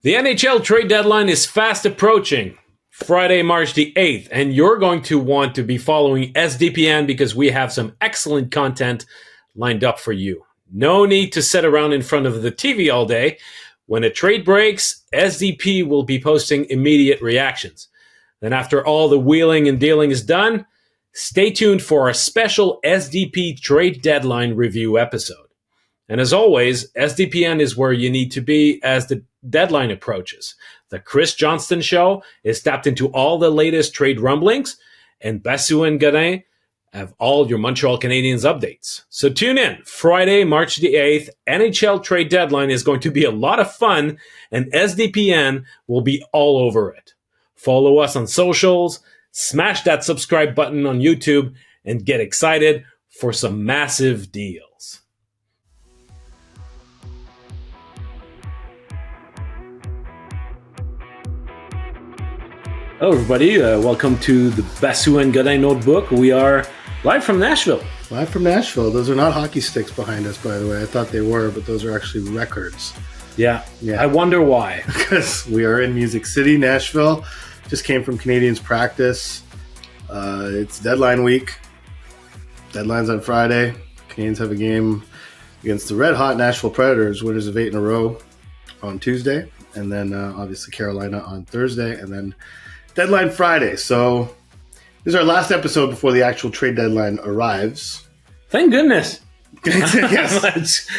The NHL trade deadline is fast approaching, Friday, March the 8th, and you're going to want to be following SDPN because we have some excellent content lined up for you. No need to sit around in front of the TV all day. When a trade breaks, SDP will be posting immediate reactions. Then after all the wheeling and dealing is done, stay tuned for a special SDP trade deadline review episode. And as always, SDPN is where you need to be as the deadline approaches. The Chris Johnston Show is tapped into all the latest trade rumblings, and Basu and Godin have all your Montreal Canadiens updates. So tune in. Friday, March the 8th, NHL trade deadline is going to be a lot of fun, and SDPN will be all over it. Follow us on socials, smash that subscribe button on YouTube, and get excited for some massive deals. Hello, everybody. Welcome to the Basu and Godin Notebook. We are live from Nashville. Live from Nashville. Those are not hockey sticks behind us, by the way. I thought they were, but those are actually records. Yeah. I wonder why. Because we are in Music City, Nashville. Just came from Canadiens practice. It's deadline week. Deadline's on Friday. Canadiens have a game against the red-hot Nashville Predators, winners of 8 in a row on Tuesday. And then, obviously, Carolina on Thursday. And then deadline Friday. So this is our last episode before the actual trade deadline arrives. Thank goodness. Yes.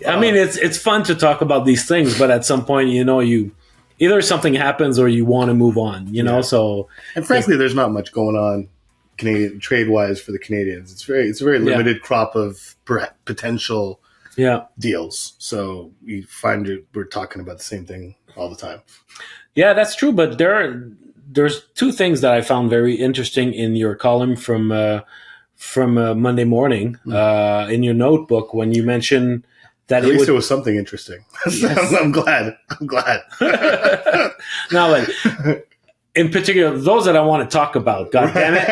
I mean, it's fun to talk about these things, but at some point, you either something happens or you want to move on, so. And frankly, there's not much going on Canadian trade-wise for the Canadiens. It's a very limited crop of potential deals. So we find we're talking about the same thing all the time. Yeah, that's true. But there's two things that I found very interesting in your column from Monday morning in your notebook when you mentioned that at least it was something interesting. Yes. I'm glad. Now, like in particular, those that I want to talk about. God damn it!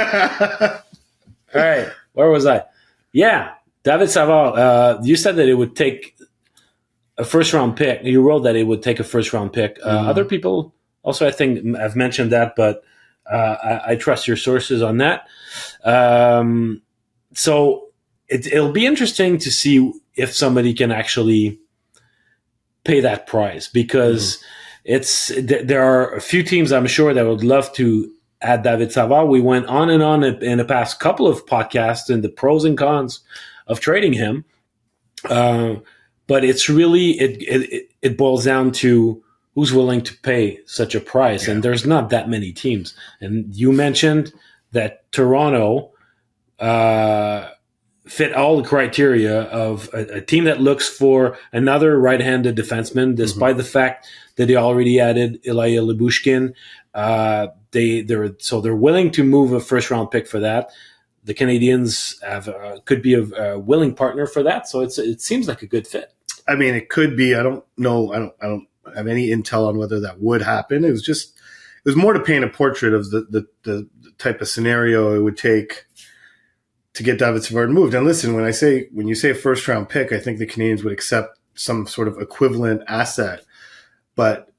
All right, where was I? Yeah, David Savard. You said that it would take a first-round pick. You wrote that it would take a first-round pick. Other people also, I think, have mentioned that, but I trust your sources on that. So it'll be interesting to see if somebody can actually pay that price, because there are a few teams, I'm sure, that would love to add David Savard. We went on and on in the past couple of podcasts and the pros and cons of trading him. But it's really, it boils down to who's willing to pay such a price. Yeah. And there's not that many teams. And you mentioned that Toronto fit all the criteria of a team that looks for another right-handed defenseman, despite the fact that they already added Ilya Lyubushkin. They're willing to move a first-round pick for that. The Canadiens could be a willing partner for that. So it seems like a good fit. I mean, it could be. I don't know. I don't have any intel on whether that would happen. It was more to paint a portrait of the type of scenario it would take to get David Savard moved. And listen, when you say first round pick, I think the Canadiens would accept some sort of equivalent asset. But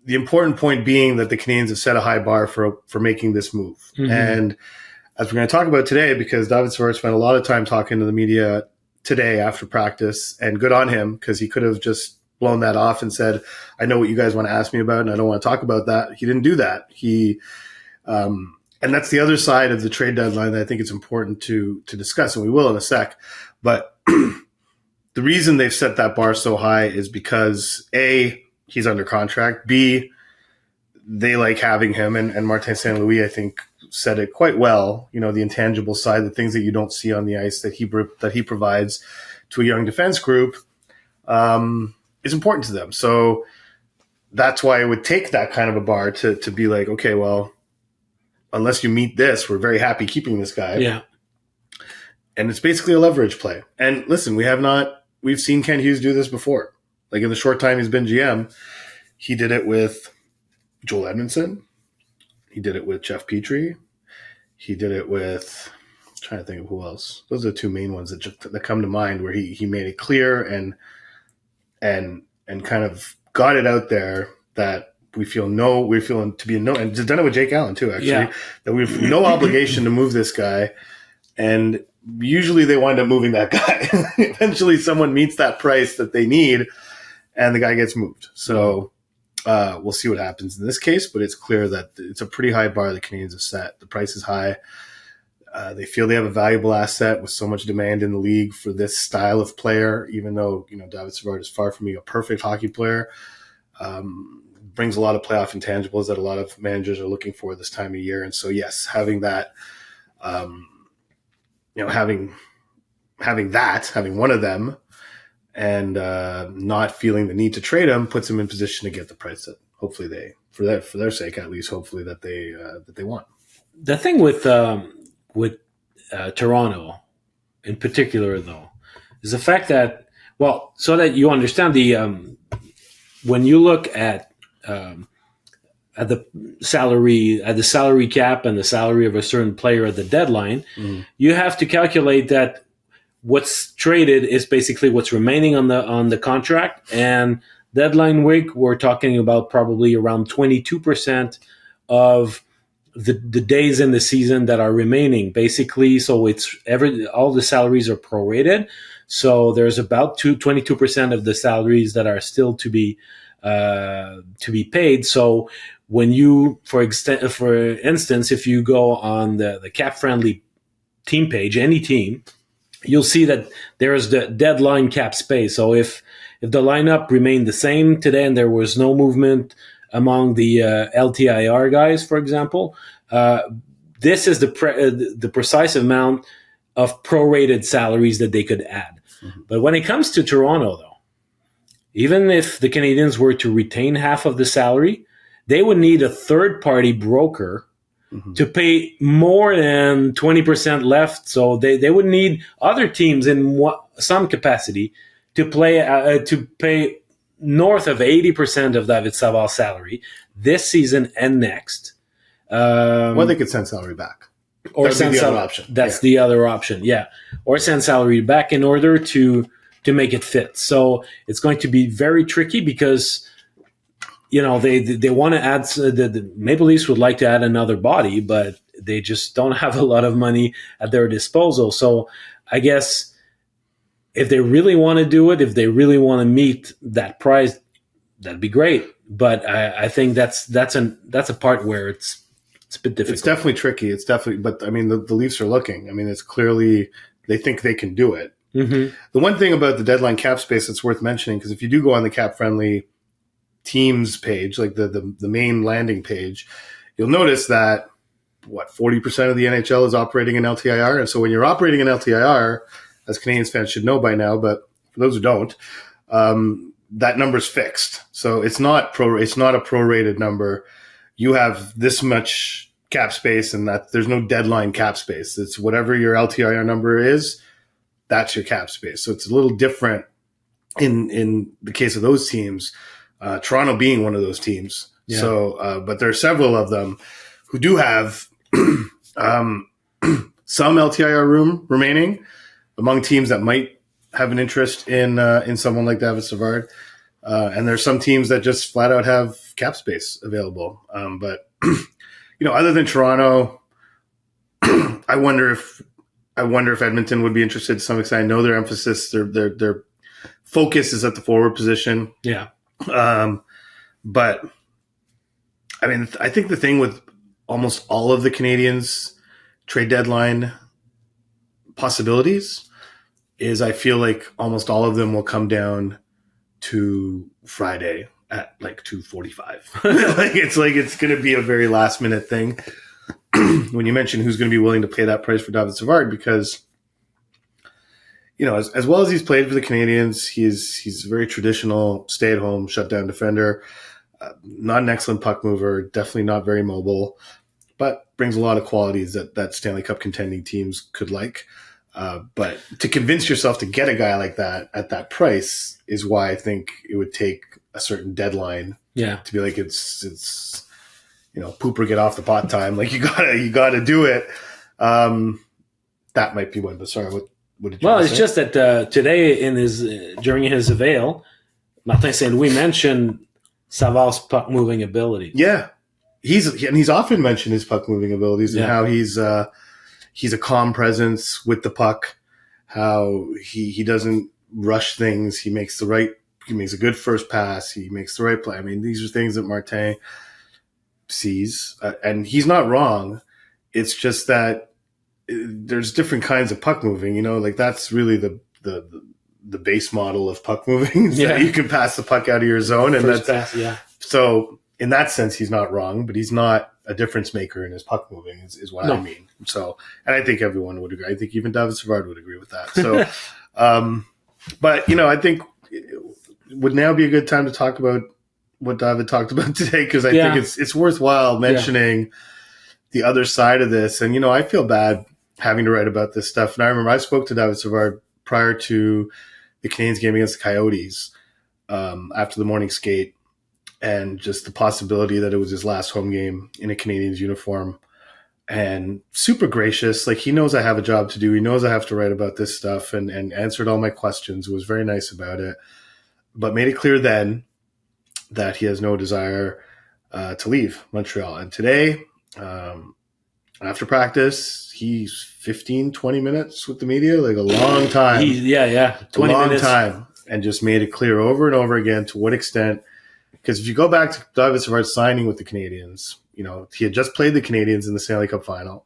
the important point being that the Canadiens have set a high bar for making this move. Mm-hmm. And as we're going to talk about today, because David Savard spent a lot of time talking to the media today after practice, and good on him, because he could have just blown that off and said, I know what you guys want to ask me about, and I don't want to talk about that. He didn't do that. And that's the other side of the trade deadline that I think it's important to discuss, and we will in a sec. But the reason they've set that bar so high is because, A, he's under contract. B, they like having him, and Martin St. Louis, I think, said it quite well. The intangible side, the things that you don't see on the ice that he provides to a young defense group is important to them. So that's why it would take that kind of a bar to be like, okay, well, unless you meet this, we're very happy keeping this guy. Yeah. And it's basically a leverage play. And listen, we've seen Ken Hughes do this before. Like in the short time he's been GM, he did it with Joel Edmondson. He did it with Jeff Petrie. He did it with, I'm trying to think of who else. Those are the two main ones that come to mind, where he made it clear and kind of got it out there that we're feeling to be no, and just done it with Jake Allen too, actually, Yeah. that we have no obligation to move this guy. And usually they wind up moving that guy. Eventually someone meets that price that they need and the guy gets moved. So we'll see what happens in this case, but it's clear that it's a pretty high bar the Canadiens have set. The price is high. They feel they have a valuable asset with so much demand in the league for this style of player, even though, David Savard is far from being a perfect hockey player. Brings a lot of playoff intangibles that a lot of managers are looking for this time of year. And so, yes, having that, having one of them and not feeling the need to trade him puts him in position to get the price that hopefully for their sake, at least, hopefully that they want. The thing with Toronto in particular, though, is the fact that, well, so that you understand when you look at the salary cap and the salary of a certain player at the deadline, you have to calculate that what's traded is basically what's remaining on the contract. And deadline week, we're talking about probably around 22% of the days in the season that are remaining, basically. So it's all the salaries are prorated. So there's about 22% of the salaries that are still to be paid. So when you, for instance, if you go on the cap friendly team page, any team, you'll see that there's the deadline cap space. So if the lineup remained the same today and there was no movement among the LTIR guys, for example, this is the precise amount of prorated salaries that they could add. Mm-hmm. But when it comes to Toronto, though, even if the Canadiens were to retain half of the salary, they would need a third-party broker to pay more than 20% left. So they would need other teams in some capacity to pay north of 80% of David Savard's salary this season and next. Or they could send salary back. Or send the other option. That's the other option, yeah. Or send salary back in order to make it fit. So it's going to be very tricky because they want to add. The Maple Leafs would like to add another body, but they just don't have a lot of money at their disposal. So I guess if they really want to do it, if they really want to meet that price, that'd be great. But I think that's a part where it's a bit difficult. It's definitely tricky. But I mean, the Leafs are looking. I mean, it's clearly they think they can do it. Mm-hmm. The one thing about the deadline cap space that's worth mentioning, because if you do go on the cap friendly teams page, like the main landing page, you'll notice that 40% of the NHL is operating in LTIR. And so when you're operating in LTIR, as Canadiens fans should know by now, but for those who don't, that number's fixed. So it's not a prorated number. You have this much cap space, and that there's no deadline cap space. It's whatever your LTIR number is, that's your cap space. So it's a little different in the case of those teams, Toronto being one of those teams. Yeah. So, but there are several of them who do have some LTIR room remaining among teams that might have an interest in someone like David Savard. And there's some teams that just flat out have cap space available. But other than Toronto, I wonder if Edmonton would be interested to some extent. I know their emphasis, their focus is at the forward position. Yeah. But I mean, I think the thing with almost all of the Canadiens trade deadline possibilities is I feel like almost all of them will come down to Friday at like 2:45. It's going to be a very last minute thing. When you mention who's going to be willing to pay that price for David Savard, because as well as he's played for the Canadiens, he's a very traditional stay-at-home shutdown defender, not an excellent puck mover, definitely not very mobile, but brings a lot of qualities that Stanley Cup contending teams could like. But to convince yourself to get a guy like that at that price is why I think it would take a certain deadline. Yeah. To be like, it's poop or get off the pot time. Like you gotta do it. That might be one. But sorry, what did you say? It's just that today during his avail, Martin Saint-Louis mentioned Savard's puck moving ability. Yeah, he's often mentioned his puck moving abilities and how he's a calm presence with the puck. How he doesn't rush things. He makes a good first pass. He makes the right play. I mean, these are things that Martin sees, and he's not wrong. It's just that there's different kinds of puck moving. Like that's really the base model of puck moving. That you can pass the puck out of your zone, and first pass. So in that sense, he's not wrong, but he's not a difference maker in his puck moving. Is what I mean. So, and I think everyone would agree. I think even David Savard would agree with that. So, but I think it would now be a good time to talk about what David talked about today, because I think it's worthwhile mentioning the other side of this. And I feel bad having to write about this stuff. And I remember I spoke to David Savard prior to the Canadiens game against the Coyotes after the morning skate, and just the possibility that it was his last home game in a Canadiens uniform. And super gracious. Like, he knows I have a job to do. He knows I have to write about this stuff, and answered all my questions. Was very nice about it, but made it clear then that he has no desire to leave Montreal. And today, after practice, he's 15, 20 minutes with the media, like a long time. 20 minutes. Time. And just made it clear over and over again to what extent. Because if you go back to David Savard signing with the Canadiens, he had just played the Canadiens in the Stanley Cup final,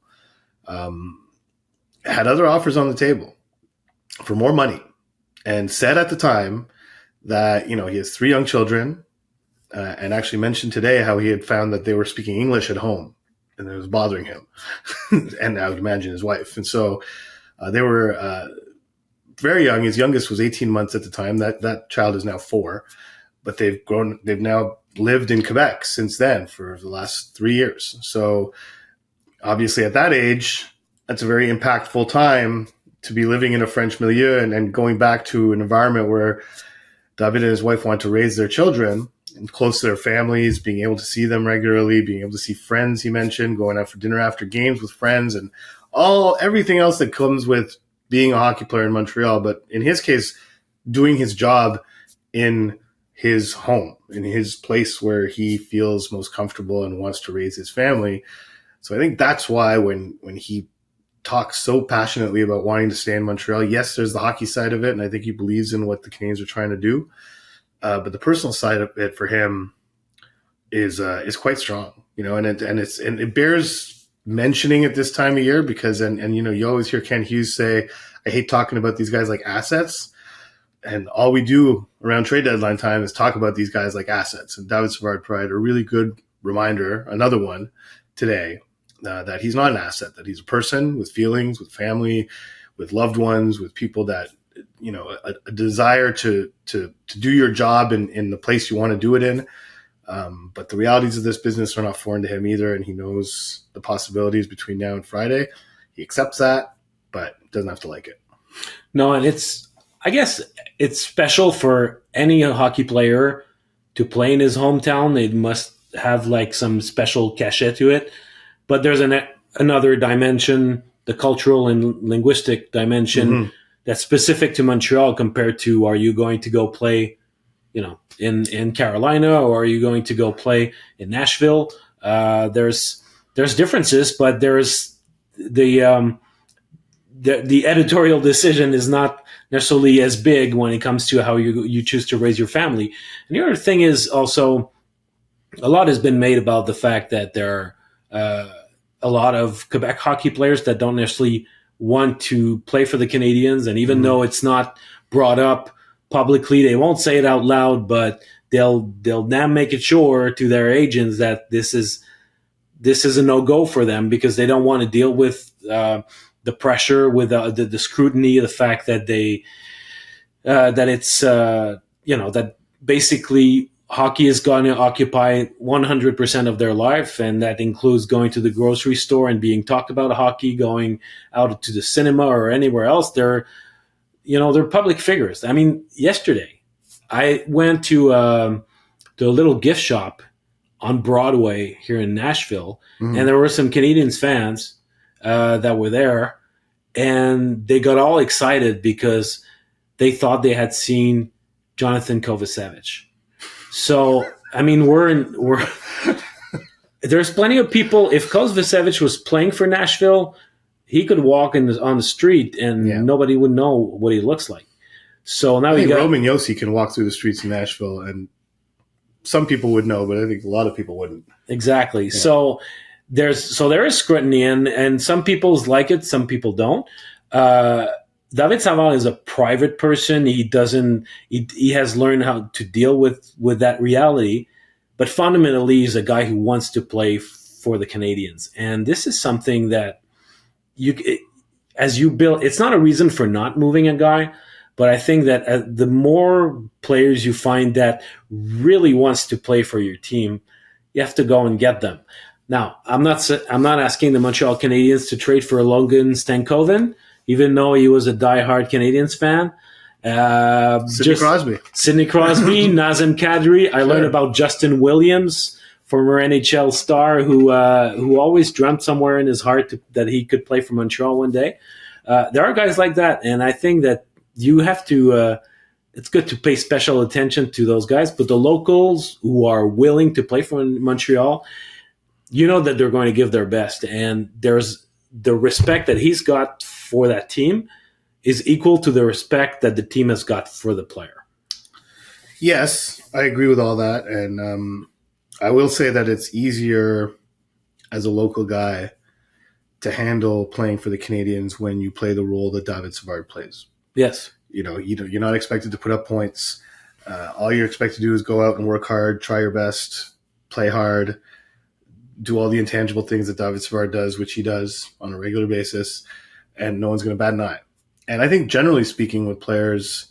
had other offers on the table for more money, and said at the time that, he has 3 young children, and actually mentioned today how he had found that they were speaking English at home, and it was bothering him, and I would imagine his wife. And so they were very young. His youngest was 18 months at the time. That child is now 4. But they've now lived in Quebec since then for the last 3 years. So obviously at that age, that's a very impactful time to be living in a French milieu and going back to an environment where David and his wife want to raise their children and close to their families, being able to see them regularly, being able to see friends, he mentioned, going out for dinner after games with friends, and everything else that comes with being a hockey player in Montreal. But in his case, doing his job in his home, in his place where he feels most comfortable and wants to raise his family. So I think that's why when he talks so passionately about wanting to stay in Montreal, yes, there's the hockey side of it, and I think he believes in what the Canadiens are trying to do. But the personal side of it for him is quite strong, and it bears mentioning at this time of year, because you always hear Ken Hughes say, "I hate talking about these guys like assets." And all we do around trade deadline time is talk about these guys like assets. And David Savard provided a really good reminder, another one today, that he's not an asset, that he's a person with feelings, with family, with loved ones, with people that, a desire to do your job in the place you want to do it in. But the realities of this business are not foreign to him either. And he knows the possibilities between now and Friday. He accepts that, but doesn't have to like it. No, and I guess it's special for any hockey player to play in his hometown. They must have like some special cachet to it. But there's another dimension, the cultural and linguistic dimension, that's specific to Montreal compared to, are you going to go play, in Carolina, or are you going to go play in Nashville? There's differences, but there's the editorial decision is not necessarily as big when it comes to how you choose to raise your family. And the other thing is also, a lot has been made about the fact that there are a lot of Quebec hockey players that don't necessarily want to play for the Canadiens. And even though it's not brought up publicly, they won't say it out loud, but they'll now make it sure to their agents that this is a no-go for them, because they don't want to deal with the pressure, with the scrutiny, the fact that that basically hockey is going to occupy 100% of their life, and that includes going to the grocery store and being talked about hockey, going out to the cinema or anywhere else. They're public figures. I mean, yesterday I went to a little gift shop on Broadway here in Nashville, and there were some Canadiens fans that were there, and they got all excited because they thought they had seen Jonathan Kovacevic. So I mean, we're there's plenty of people. If Kovacevic was playing for Nashville, he could walk on the street and nobody would know what he looks like. So now I think Roman Josi can walk through the streets of Nashville, and some people would know, but I think a lot of people wouldn't. Exactly. Yeah. So there is scrutiny, and some people like it, some people don't. David Savard is a private person. He has learned how to deal with that reality, but fundamentally, he's a guy who wants to play for the Canadiens, and this is something that as you build, it's not a reason for not moving a guy. But I think that the more players you find that really wants to play for your team, you have to go and get them. Now, I'm not asking the Montreal Canadiens to trade for Logan Stankoven, even though he was a diehard Canadiens fan. Sidney Crosby, Nazem Kadri. I learned about Justin Williams, former NHL star who always dreamt somewhere in his heart that he could play for Montreal one day. There are guys like that, and I think that you have to it's good to pay special attention to those guys, but the locals who are willing to play for Montreal, you know that they're going to give their best, and there's the respect that he's got for that team is equal to the respect that the team has got for the player. Yes, I agree with all that, and I will say that it's easier as a local guy to handle playing for the Canadiens when you play the role that David Savard plays. Yes. You're not expected to put up points. All you're expected to do is go out and work hard, try your best, play hard, do all the intangible things that David Savard does, which he does on a regular basis, and no one's going to bat an eye. And I think generally speaking with players,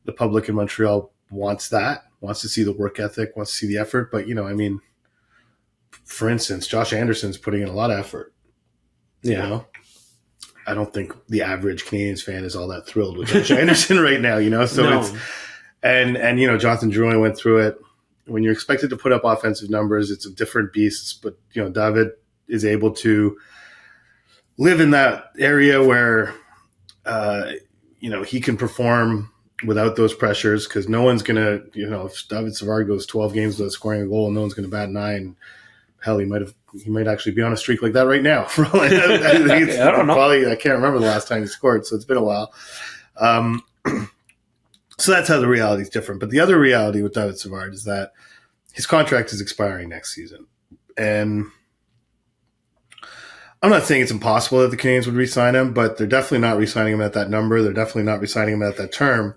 the public in Montreal wants to see the work ethic, wants to see the effort. But, for instance, Josh Anderson's putting in a lot of effort. Yeah. I don't think the average Canadiens fan is all that thrilled with Josh Anderson right now, So no. it's Jonathan Drouin went through it. When you're expected to put up offensive numbers, it's a different beast. But David is able to live in that area where he can perform without those pressures because no one's gonna if David Savard goes 12 games without scoring a goal, no one's gonna bat an eye. And hell, he might actually be on a streak like that right now. I don't know. I can't remember the last time he scored, so it's been a while. So that's how the reality is different. But the other reality with David Savard is that his contract is expiring next season. And I'm not saying it's impossible that the Canadiens would re-sign him, but they're definitely not re-signing him at that number. They're definitely not re-signing him at that term.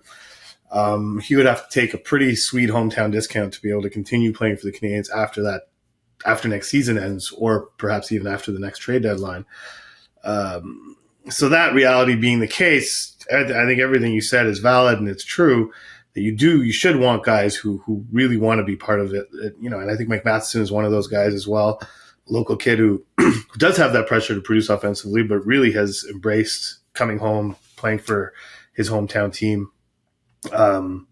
He would have to take a pretty sweet hometown discount to be able to continue playing for the Canadiens after next season ends, or perhaps even after the next trade deadline. So that reality being the case, I think everything you said is valid and it's true that you should want guys who really want to be part of it. And I think Mike Matheson is one of those guys as well. Local kid who does have that pressure to produce offensively, but really has embraced coming home, playing for his hometown team, and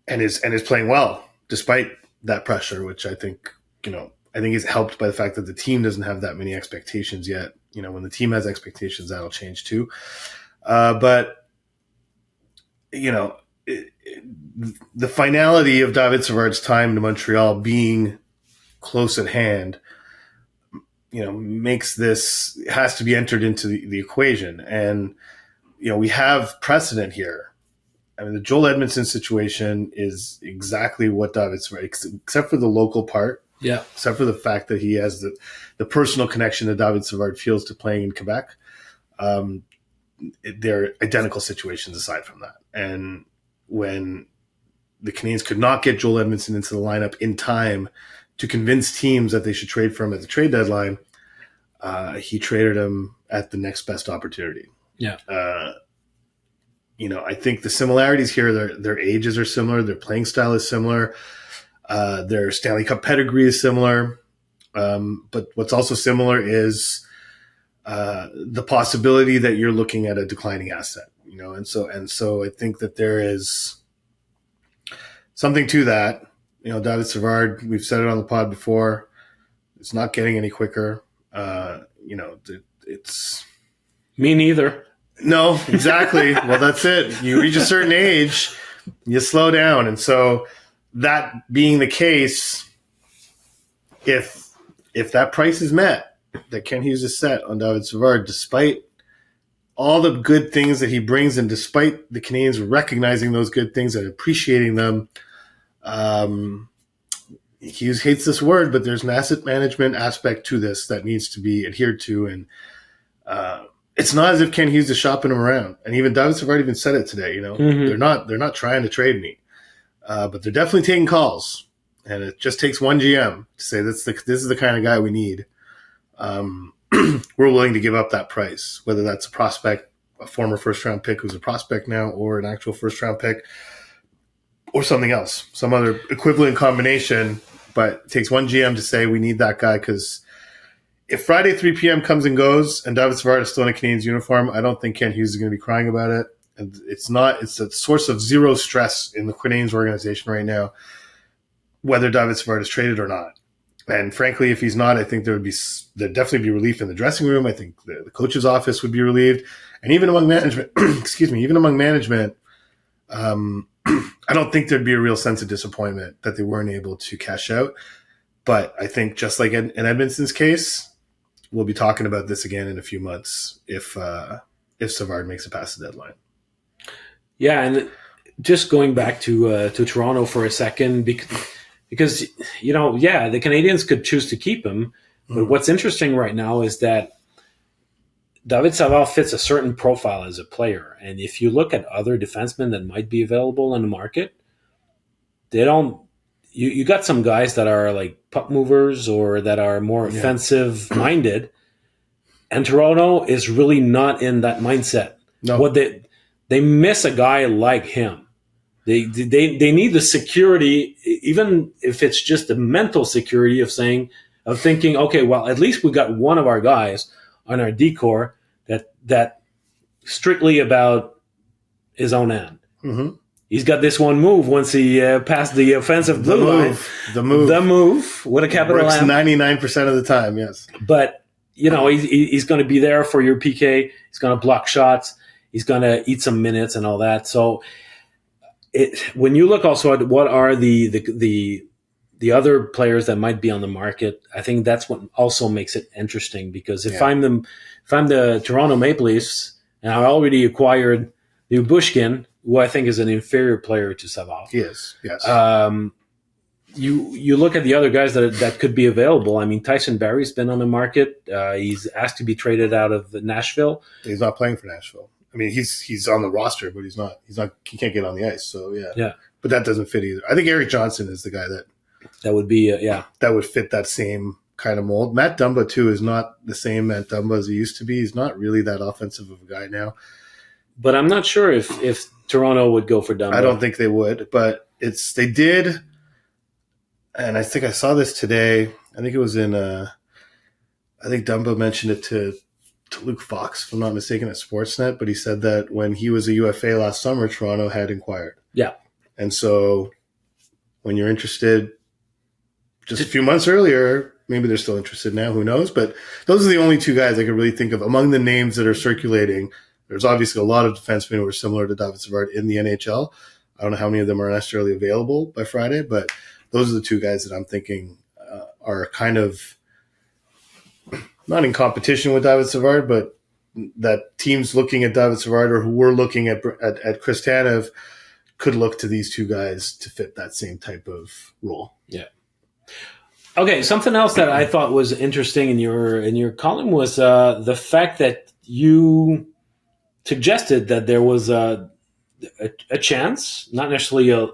is playing well despite that pressure, which I think is helped by the fact that the team doesn't have that many expectations yet. When the team has expectations, that'll change too. But the finality of David Savard's time to Montreal being close at hand, makes this has to be entered into the equation. And, we have precedent here. I mean, the Joel Edmondson situation is exactly what David Savard, except for the local part. Yeah. Except for the fact that he has the personal connection that David Savard feels to playing in Quebec. They're identical situations aside from that. And when the Canadiens could not get Joel Edmondson into the lineup in time to convince teams that they should trade for him at the trade deadline, he traded him at the next best opportunity. Yeah. I think the similarities here, their ages are similar. Their playing style is similar. Their Stanley Cup pedigree is similar. But what's also similar is the possibility that you're looking at a declining asset, and so I think that there is something to that. David Savard, we've said it on the pod before, it's not getting any quicker. It's me neither. No, exactly. Well, that's it. You reach a certain age, you slow down, and so that being the case, if that price is met, that Ken Hughes is set on David Savard, despite all the good things that he brings, and despite the Canadiens recognizing those good things and appreciating them, Hughes hates this word, but there's an asset management aspect to this that needs to be adhered to. And it's not as if Ken Hughes is shopping him around. And even David Savard even said it today. They're not trying to trade me, but they're definitely taking calls. And it just takes one GM to say this is the kind of guy we need. We're willing to give up that price, whether that's a prospect, a former first-round pick who's a prospect now, or an actual first-round pick, or something else, some other equivalent combination. But it takes one GM to say we need that guy, because if Friday 3 p.m. comes and goes and David Savard is still in a Canadiens uniform, I don't think Ken Hughes is going to be crying about it. And it's a source of zero stress in the Canadiens organization right now, whether David Savard is traded or not. And frankly, if he's not, I think there'd definitely be relief in the dressing room. I think the coach's office would be relieved. And even among management, I don't think there'd be a real sense of disappointment that they weren't able to cash out. But I think just like in Edmonton's case, we'll be talking about this again in a few months if Savard makes it past the deadline. Yeah, and just going back to Toronto for a second, because the Canadiens could choose to keep him, but what's interesting right now is that David Savard fits a certain profile as a player, and if you look at other defensemen that might be available in the market, they don't. You got some guys that are like puck movers or that are more offensive minded, and Toronto is really not in that mindset. No. What they miss a guy like him. They need the security, even if it's just the mental security of thinking, okay, well, at least we got one of our guys on our decor that strictly about his own end. Mm-hmm. He's got this one move once he passed the offensive blue line. The move with a capital Works M. 99% of the time, yes. But, he's going to be there for your PK. He's going to block shots. He's going to eat some minutes and all that. So when you look also at what are the other players that might be on the market, I think that's what also makes it interesting, because if I'm the Toronto Maple Leafs and I already acquired Bushkin, who I think is an inferior player to Savard. Yes. You look at the other guys that could be available. I mean, Tyson Barrie's been on the market. He's asked to be traded out of Nashville. He's not playing for Nashville. I mean, he's on the roster, but he's not. He can't get on the ice. So yeah. But that doesn't fit either. I think Eric Johnson is the guy that would be that would fit that same kind of mold. Matt Dumba too is not the same Matt Dumba as he used to be. He's not really that offensive of a guy now. But I'm not sure if Toronto would go for Dumba. I don't think they would, but they did. And I think I saw this today. I think it was in. I think Dumba mentioned it to Luke Fox, if I'm not mistaken, at Sportsnet. But he said that when he was a UFA last summer, Toronto had inquired. Yeah. And so when you're interested just a few months earlier, maybe they're still interested now. Who knows? But those are the only two guys I could really think of among the names that are circulating. There's obviously a lot of defensemen who are similar to David Savard in the NHL. I don't know how many of them are necessarily available by Friday, but those are the two guys that I'm thinking are kind of not in competition with David Savard, but that teams looking at David Savard or who were looking at Chris Tanev could look to these two guys to fit that same type of role. Yeah. Okay, something else that I thought was interesting in your column was the fact that you suggested that there was a chance, not necessarily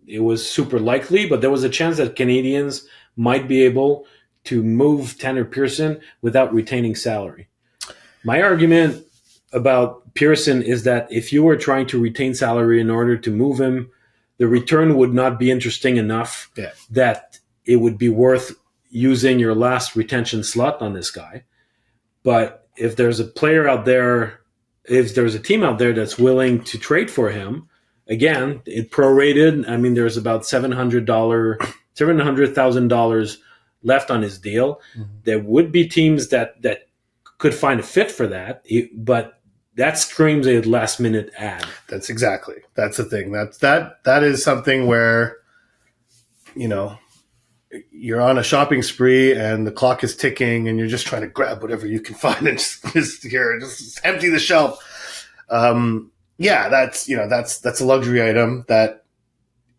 it was super likely, but there was a chance that Canadiens might be able to move Tanner Pearson without retaining salary. My argument about Pearson is that if you were trying to retain salary in order to move him, the return would not be interesting enough that it would be worth using your last retention slot on this guy. But if there's a player out there, if there's a team out there that's willing to trade for him, again, it prorated. I mean, there's about $700,000 left on his deal. Mm-hmm. There would be teams that could find a fit for that, but that screams a last minute ad. That's the thing. That is something where, you're on a shopping spree and the clock is ticking and you're just trying to grab whatever you can find and just empty the shelf. That's a luxury item that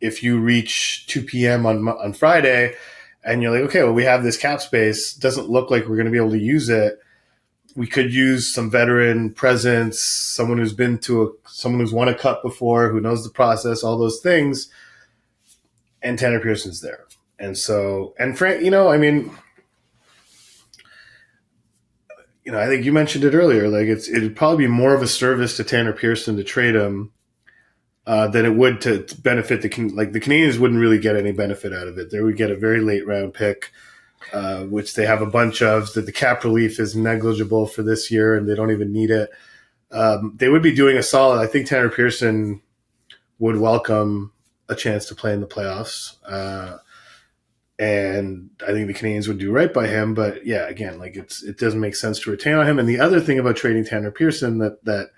if you reach 2 p.m. on Friday and you're like, okay, well, we have this cap space, doesn't look like we're going to be able to use it. We could use some veteran presence, someone who's won a cup before, who knows the process, all those things. And Tanner Pearson's there. And so, and Frank, I think you mentioned it earlier. Like it'd probably be more of a service to Tanner Pearson to trade him than it would to benefit the Canadiens wouldn't really get any benefit out of it. They would get a very late round pick, which they have a bunch of. That the cap relief is negligible for this year, and they don't even need it. They would be doing a solid. I think Tanner Pearson would welcome a chance to play in the playoffs. And I think the Canadiens would do right by him. But yeah, again, it doesn't make sense to retain on him. And the other thing about trading Tanner Pearson that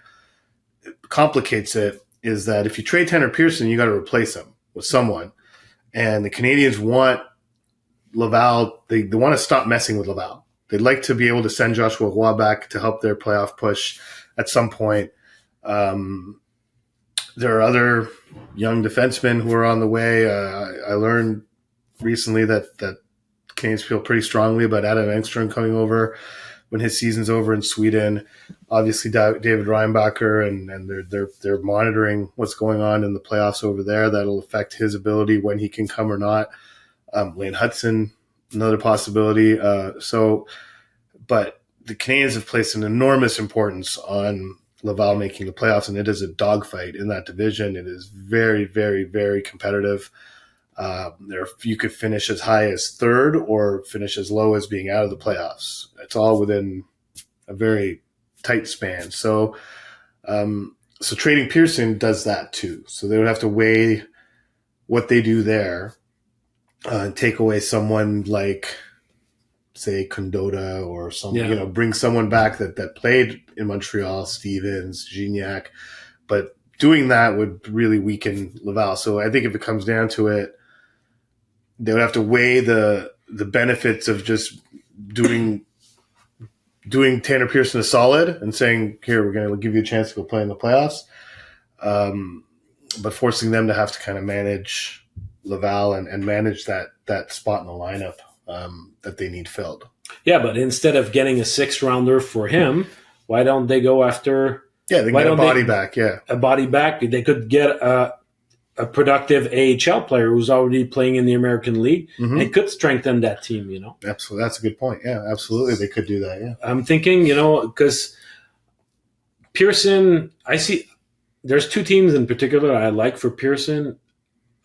complicates it is that if you trade Tanner Pearson, you got to replace him with someone. And the Canadiens want Laval. They want to stop messing with Laval. They'd like to be able to send Joshua Roy back to help their playoff push at some point. There are other young defensemen who are on the way. I learned recently that Canadiens feel pretty strongly about Adam Engstrom coming over when his season's over in Sweden. Obviously, David Reinbacher, and they're monitoring what's going on in the playoffs over there. That'll affect his ability when he can come or not. Lane Hudson, another possibility. But the Canadiens have placed an enormous importance on Laval making the playoffs, and it is a dogfight in that division. It is very, very, very competitive. You could finish as high as third or finish as low as being out of the playoffs. It's all within a very tight span. So trading Pearson does that too. So they would have to weigh what they do there and take away someone like, say, Condotta or someone, bring someone back that played in Montreal, Stevens, Gignac. But doing that would really weaken Laval. So I think if it comes down to it, they would have to weigh the benefits of just doing Tanner Pearson a solid and saying, here, we're going to give you a chance to go play in the playoffs, but forcing them to have to kind of manage Laval and manage that spot in the lineup that they need filled. Yeah, but instead of getting a 6th-rounder for him, why don't they go after... Yeah, they get a body back, yeah. A body back. They could get a productive AHL player who's already playing in the American League and could strengthen that team, Absolutely. That's a good point. Yeah, absolutely. They could do that, yeah. I'm thinking, because Pearson, I see there's 2 teams in particular I like for Pearson.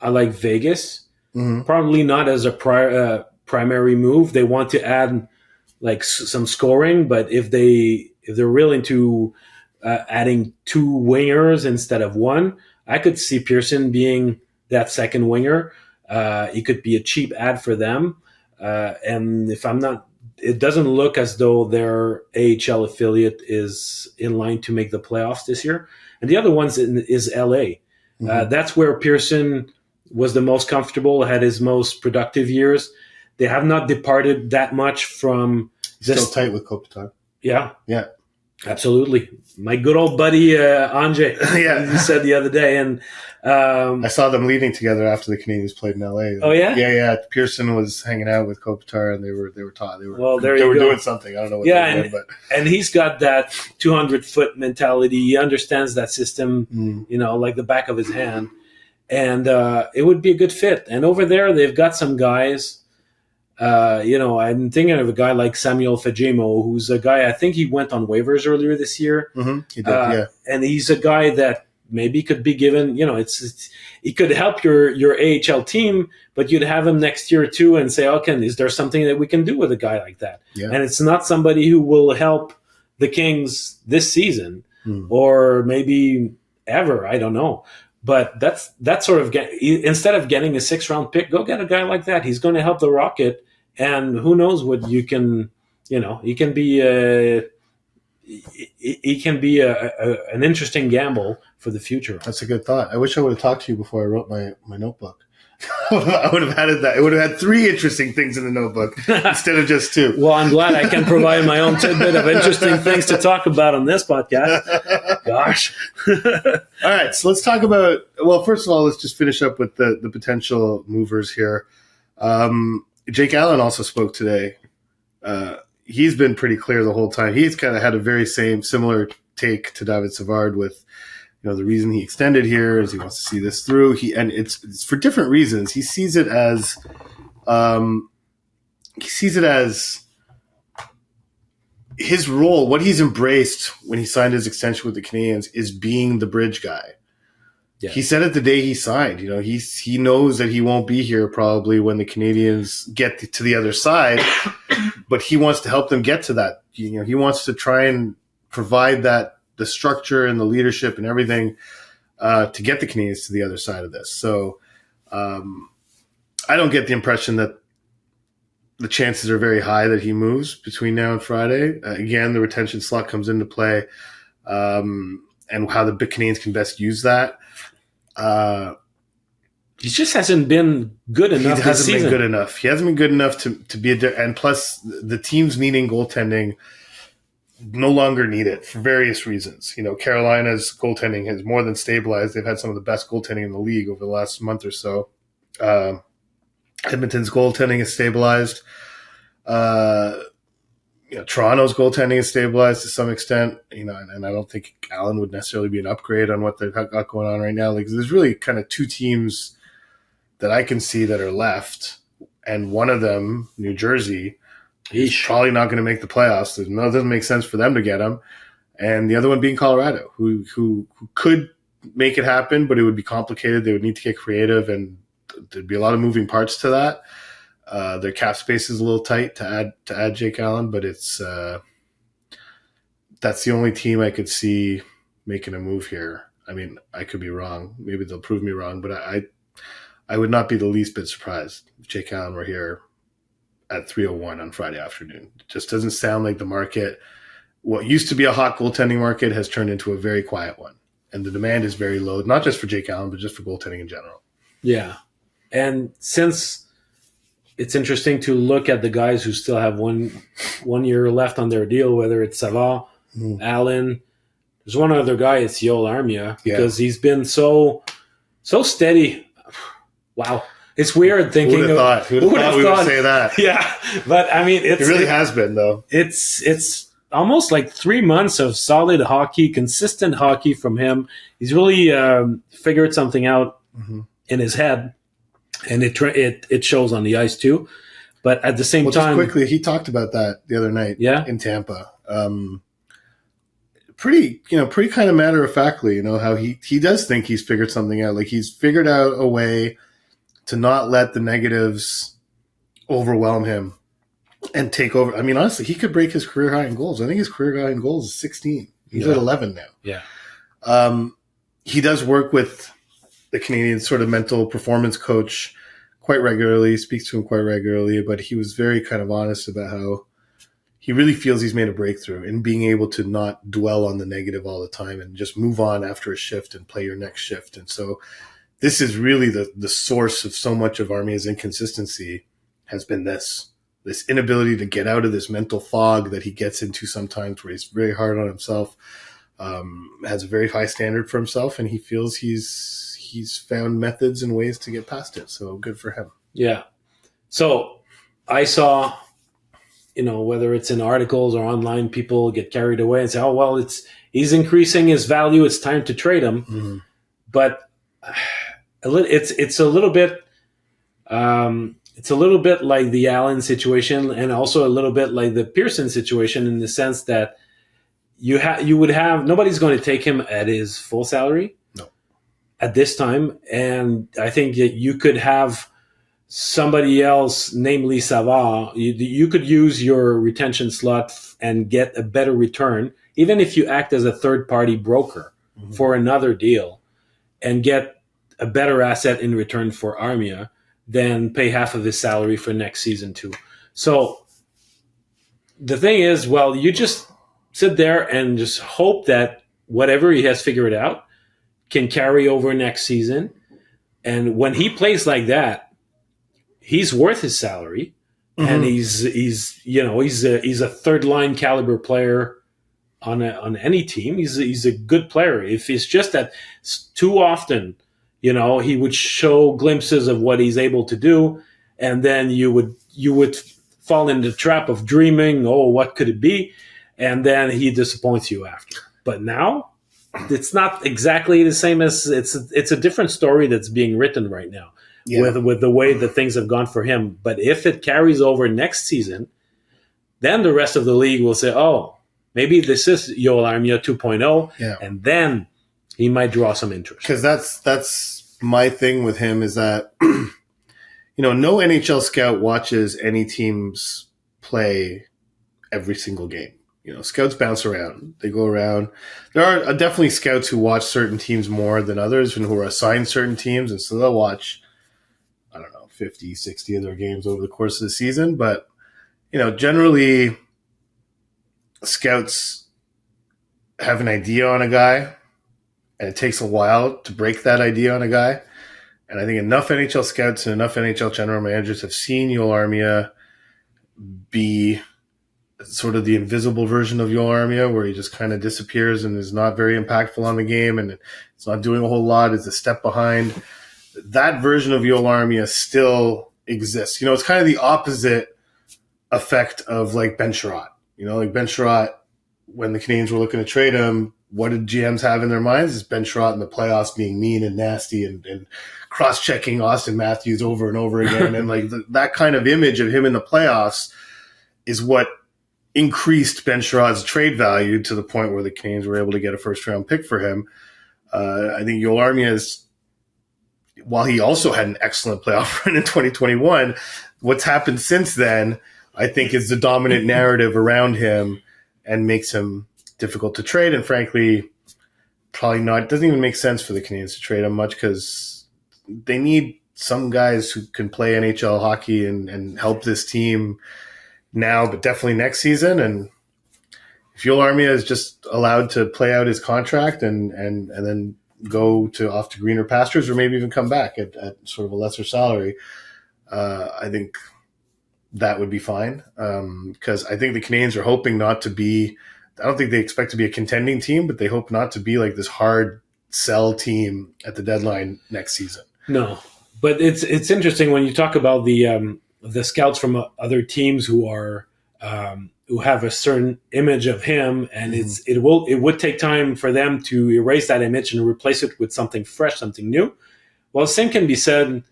I like Vegas, probably not as a primary move. They want to add some scoring, but if they're willing to adding 2 wingers instead of 1, I could see Pearson being that second winger. He could be a cheap ad for them. And if I'm not, it doesn't look as though their AHL affiliate is in line to make the playoffs this year. And the other one is LA. That's where Pearson was the most comfortable, had his most productive years. They have not departed that much from this. Still tight with Kopitar. Yeah. Yeah. Absolutely. My good old buddy, Anjay, he said the other day. And I saw them leaving together after the Canadiens played in LA. Oh, yeah? Yeah. Pearson was hanging out with Kopitar, and they were doing something. I don't know what they were doing. And he's got that 200-foot mentality. He understands that system, like the back of his hand. And it would be a good fit. And over there, they've got some guys. I'm thinking of a guy like Samuel Fejemo, who's a guy, I think he went on waivers earlier this year. He did, yeah. And he's a guy that maybe could be given, he could help your AHL team, but you'd have him next year too and say, okay, is there something that we can do with a guy like that? Yeah. And it's not somebody who will help the Kings this season or maybe ever, I don't know. But that's sort of instead of getting a 6th-round pick, go get a guy like that. He's going to help the Rocket, and who knows what you can, he can be he can be an interesting gamble for the future. That's a good thought. I wish I would have talked to you before I wrote my notebook. I would have added that. It would have had 3 interesting things in the notebook instead of just 2. Well, I'm glad I can provide my own tidbit of interesting things to talk about on this podcast. Gosh. All right, so let's talk about, well, first of all, let's just finish up with the potential movers here. Jake Allen also spoke today. He's been pretty clear the whole time. He's kind of had a very similar take to David Savard with, the reason he extended here is he wants to see this through. And it's for different reasons. He sees it as his role. What he's embraced when he signed his extension with the Canadiens is being the bridge guy. Yeah. He said it the day he signed. He knows that he won't be here probably when the Canadiens get to the other side, but he wants to help them get to that. He wants to try and provide the structure and the leadership and everything to get the Canadiens to the other side of this. So I don't get the impression that the chances are very high that he moves between now and Friday. Again, the retention slot comes into play and how the Canadiens can best use that. He just hasn't been good enough. He hasn't been good enough. He hasn't been good enough to be and plus the teams needing goaltending no longer need it for various reasons. Carolina's goaltending has more than stabilized. They've had some of the best goaltending in the league over the last month or so. Edmonton's goaltending is stabilized. Toronto's goaltending is stabilized to some extent. And I don't think Allen would necessarily be an upgrade on what they've got going on right now. Like, there's really kind of 2 teams that I can see that are left, and one of them, New Jersey, is probably not going to make the playoffs. It doesn't make sense for them to get him. And the other one being Colorado, who could make it happen, but it would be complicated. They would need to get creative, and there'd be a lot of moving parts to that. Their cap space is a little tight to add Jake Allen, but it's that's the only team I could see making a move here. I mean, I could be wrong. Maybe they'll prove me wrong, but I would not be the least bit surprised if Jake Allen were here at 3:01 on Friday afternoon. It just doesn't sound like the market. What used to be a hot goaltending market has turned into a very quiet one, and the demand is very low, not just for Jake Allen, but just for goaltending in general. Yeah, and since it's interesting to look at the guys who still have one year left on their deal, whether it's Savard, Allen. There's one other guy, it's Joel Armia, because he's been so steady. Wow. It's weird thinking. Who would have thought we would say that? Yeah. But I mean, it really has been, though. It's almost like 3 months of solid hockey, consistent hockey from him. He's really figured something out in his head. And it shows on the ice too, but at the same time, just quickly, he talked about that the other night. In Tampa, pretty kind of matter of factly. How he does think he's figured something out. Like, he's figured out a way to not let the negatives overwhelm him and take over. I mean, honestly, he could break his career high in goals. I think his career high in goals is 16. He's at 11 now. Yeah. He does work with the Canadian sort of mental performance coach quite regularly, speaks to him quite regularly, but he was very kind of honest about how he really feels he's made a breakthrough in being able to not dwell on the negative all the time and just move on after a shift and play your next shift. And so this is really the source of so much of Armia's inconsistency has been this inability to get out of this mental fog that he gets into sometimes, where he's very hard on himself, has a very high standard for himself, and he feels he's found methods and ways to get past it. So good for him. Yeah. So I saw, whether it's in articles or online, people get carried away and say, "Oh, well, he's increasing his value. It's time to trade him." Mm-hmm. But it's a little bit like the Allen situation, and also a little bit like the Pearson situation, in the sense that you would have nobody's going to take him at his full salary. At this time, and I think that you could have somebody else, namely Savard, you could use your retention slot and get a better return, even if you act as a third-party broker for another deal, and get a better asset in return for Armia than pay half of his salary for next season too. So the thing is, well, you just sit there and just hope that whatever he has figured out can carry over next season. And when he plays like that, he's worth his salary, and he's a third line caliber player on any team. He's a good player. If it's just that too often, he would show glimpses of what he's able to do, and then you would fall in the trap of dreaming, oh, what could it be? And then he disappoints you after. But now it's not exactly the same as it's a different story that's being written right now. Yeah. With the way that things have gone for him. But if it carries over next season, then the rest of the league will say, oh, maybe this is Joel Armia 2.0, and then he might draw some interest. Because that's my thing with him is that, no NHL scout watches any teams play every single game. Scouts bounce around. They go around. There are definitely scouts who watch certain teams more than others and who are assigned certain teams, and so they'll watch 50, 60 of their games over the course of the season. But, generally scouts have an idea on a guy, and it takes a while to break that idea on a guy. And I think enough NHL scouts and enough NHL general managers have seen Joel Armia be sort of the invisible version of Joel Armia, where he just kind of disappears and is not very impactful on the game, and it's not doing a whole lot, is a step behind. That version of Joel Armia still exists. It's kind of the opposite effect of like Ben Sherratt. Like Ben Sherratt, when the Canadiens were looking to trade him, what did GMs have in their minds? Is Ben Sherratt in the playoffs being mean and nasty and cross-checking Austin Matthews over and over again. And like that kind of image of him in the playoffs is what increased Ben Sherratt's trade value to the point where the Canadiens were able to get a first-round pick for him. I think Joel Armia is, while he also had an excellent playoff run in 2021, what's happened since then, I think, is the dominant narrative around him and makes him difficult to trade. And frankly, probably not, doesn't even make sense for the Canadiens to trade him much, because they need some guys who can play NHL hockey and help this team now, but definitely next season. And if Joel Armia is just allowed to play out his contract and then go off to greener pastures, or maybe even come back at sort of a lesser salary, I think that would be fine. Because I think the Canadiens are hoping not to be, I don't think they expect to be a contending team, but they hope not to be like this hard sell team at the deadline next season. No, but it's interesting when you talk about the scouts from other teams who are who have a certain image of him, and it would take time for them to erase that image and replace it with something fresh, something new. Well, the same can be said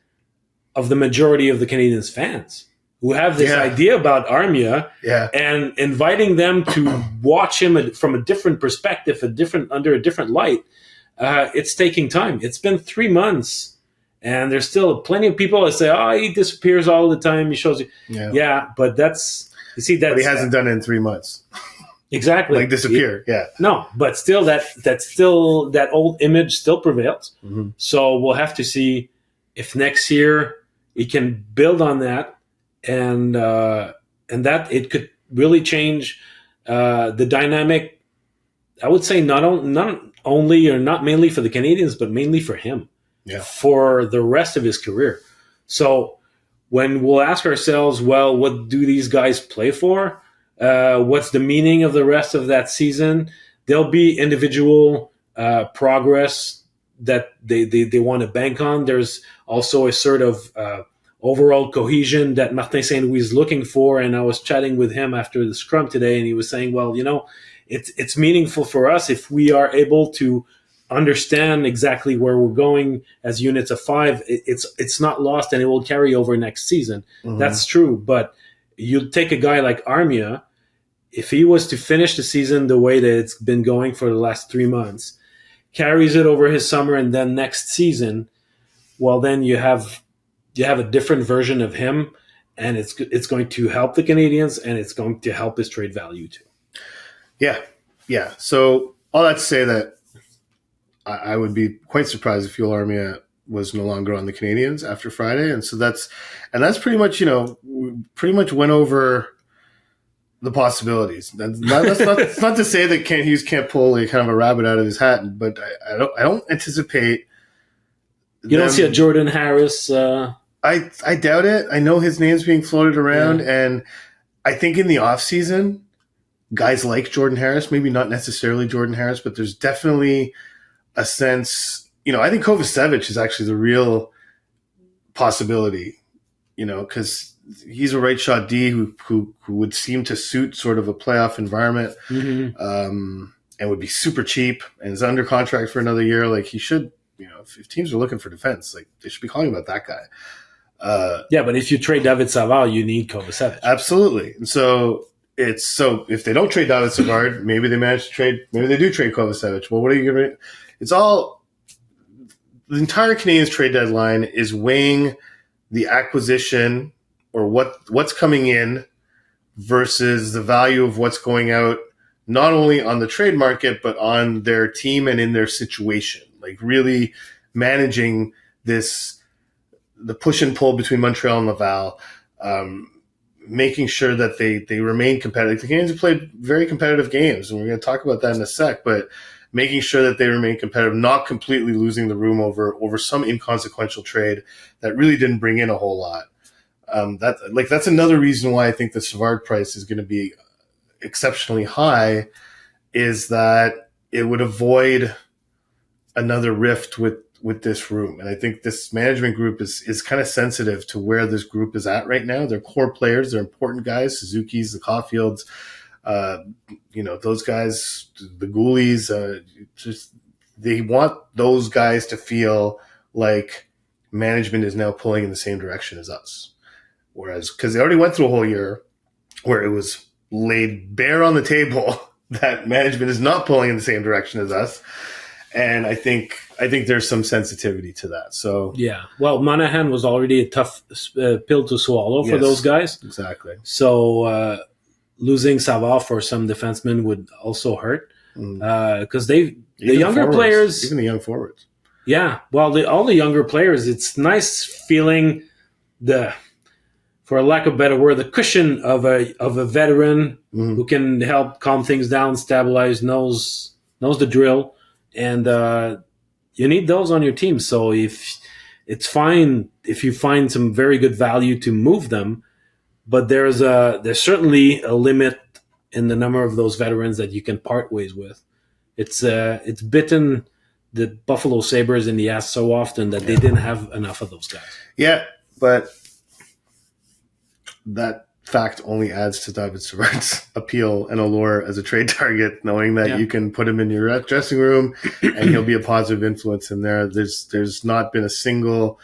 of the majority of the Canadiens fans who have this idea about Armia, and inviting them to watch him from a different perspective, under a different light. It's taking time. It's been 3 months, and there's still plenty of people that say, "Oh, he disappears all the time. He shows you." Yeah, but you see that he hasn't done it in 3 months. Exactly, like disappear. No, but still, that old image still prevails. Mm-hmm. So we'll have to see if next year he can build on that. And that it could really change the dynamic. I would say not only or not mainly for the Canadiens, but mainly for him, for the rest of his career. So when we'll ask ourselves, well, what do these guys play for? What's the meaning of the rest of that season? There'll be individual progress that they want to bank on. There's also a sort of overall cohesion that Martin Saint-Louis is looking for. And I was chatting with him after the scrum today, and he was saying, well, it's meaningful for us if we are able to understand exactly where we're going as units of five. It's not lost, and it will carry over next season. Mm-hmm. That's true. But you take a guy like Armia, if he was to finish the season the way that it's been going for the last 3 months, carries it over his summer, and then next season, well, then you have a different version of him, and it's going to help the Canadiens, and it's going to help his trade value too. Yeah. So all that to say that I would be quite surprised if Joel Armia was no longer on the Canadiens after Friday, and so that's pretty much we pretty much went over the possibilities. That's not to say that Hughes can't pull a kind of a rabbit out of his hat, but I don't anticipate. You don't see a Jordan Harris. I doubt it. I know his name's being floated around, and I think in the offseason, guys like Jordan Harris, maybe not necessarily Jordan Harris, but there's definitely a sense. I think Kovacevic is actually the real possibility. Because he's a right shot D who would seem to suit sort of a playoff environment, and would be super cheap and is under contract for another year. Like he should, if teams are looking for defense, like they should be calling about that guy. But if you trade David Savard, you need Kovacevic. Absolutely. And so if they don't trade David Savard, maybe they do trade Kovacevic. Well, what are you going to? It's all the entire Canadiens trade deadline is weighing the acquisition or what's coming in versus the value of what's going out, not only on the trade market, but on their team and in their situation. Like really managing the push and pull between Montreal and Laval, making sure that they remain competitive. The Canadiens have played very competitive games, and we're going to talk about that in a sec, but making sure that they remain competitive, not completely losing the room over some inconsequential trade that really didn't bring in a whole lot. That's another reason why I think the Savard price is going to be exceptionally high, is that it would avoid another rift with this room. And I think this management group is kind of sensitive to where this group is at right now. They're core players. They're important guys, Suzuki's, the Caulfields, those guys, the Ghoulies, they want those guys to feel like management is now pulling in the same direction as us. Whereas, because they already went through a whole year where it was laid bare on the table that management is not pulling in the same direction as us. And I think there's some sensitivity to that. So Monahan was already a tough pill to swallow for those guys. Exactly. So losing Savard for some defensemen would also hurt because the younger players, even the young forwards. Yeah, well, all the younger players, it's nice feeling for lack of a better word, the cushion of a veteran who can help calm things down, stabilize, knows the drill. And you need those on your team. So if it's fine if you find some very good value to move them, but there's certainly a limit in the number of those veterans that you can part ways with. It's bitten the Buffalo Sabres in the ass so often that they didn't have enough of those guys. Yeah, but that fact only adds to David Savard's appeal and allure as a trade target, knowing that you can put him in your dressing room and he'll be a positive influence in there. There's not been a single,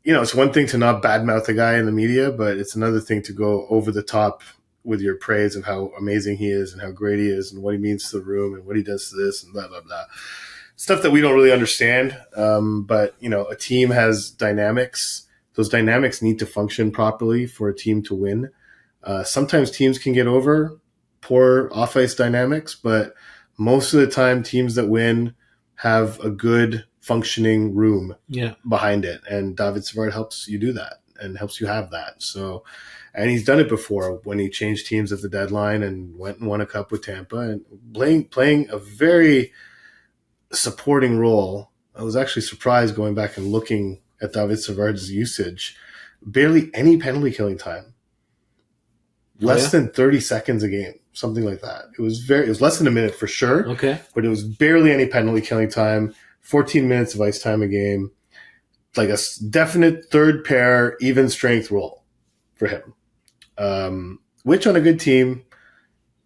it's one thing to not badmouth a guy in the media, but it's another thing to go over the top with your praise of how amazing he is and how great he is and what he means to the room and what he does to this and blah, blah, blah. Stuff that we don't really understand. But, a team has dynamics. Those dynamics need to function properly for a team to win. Sometimes teams can get over poor off-ice dynamics, but most of the time teams that win have a good functioning room behind it. And David Savard helps you do that and helps you have that. So, and he's done it before when he changed teams at the deadline and went and won a cup with Tampa and playing a very supporting role. I was actually surprised going back and looking at David Savard's usage. Barely any penalty killing time. Less than 30 seconds a game, something like that. It was less than a minute for sure. Okay. But it was barely any penalty killing time, 14 minutes of ice time a game. Like a definite third pair, even strength role for him. Which on a good team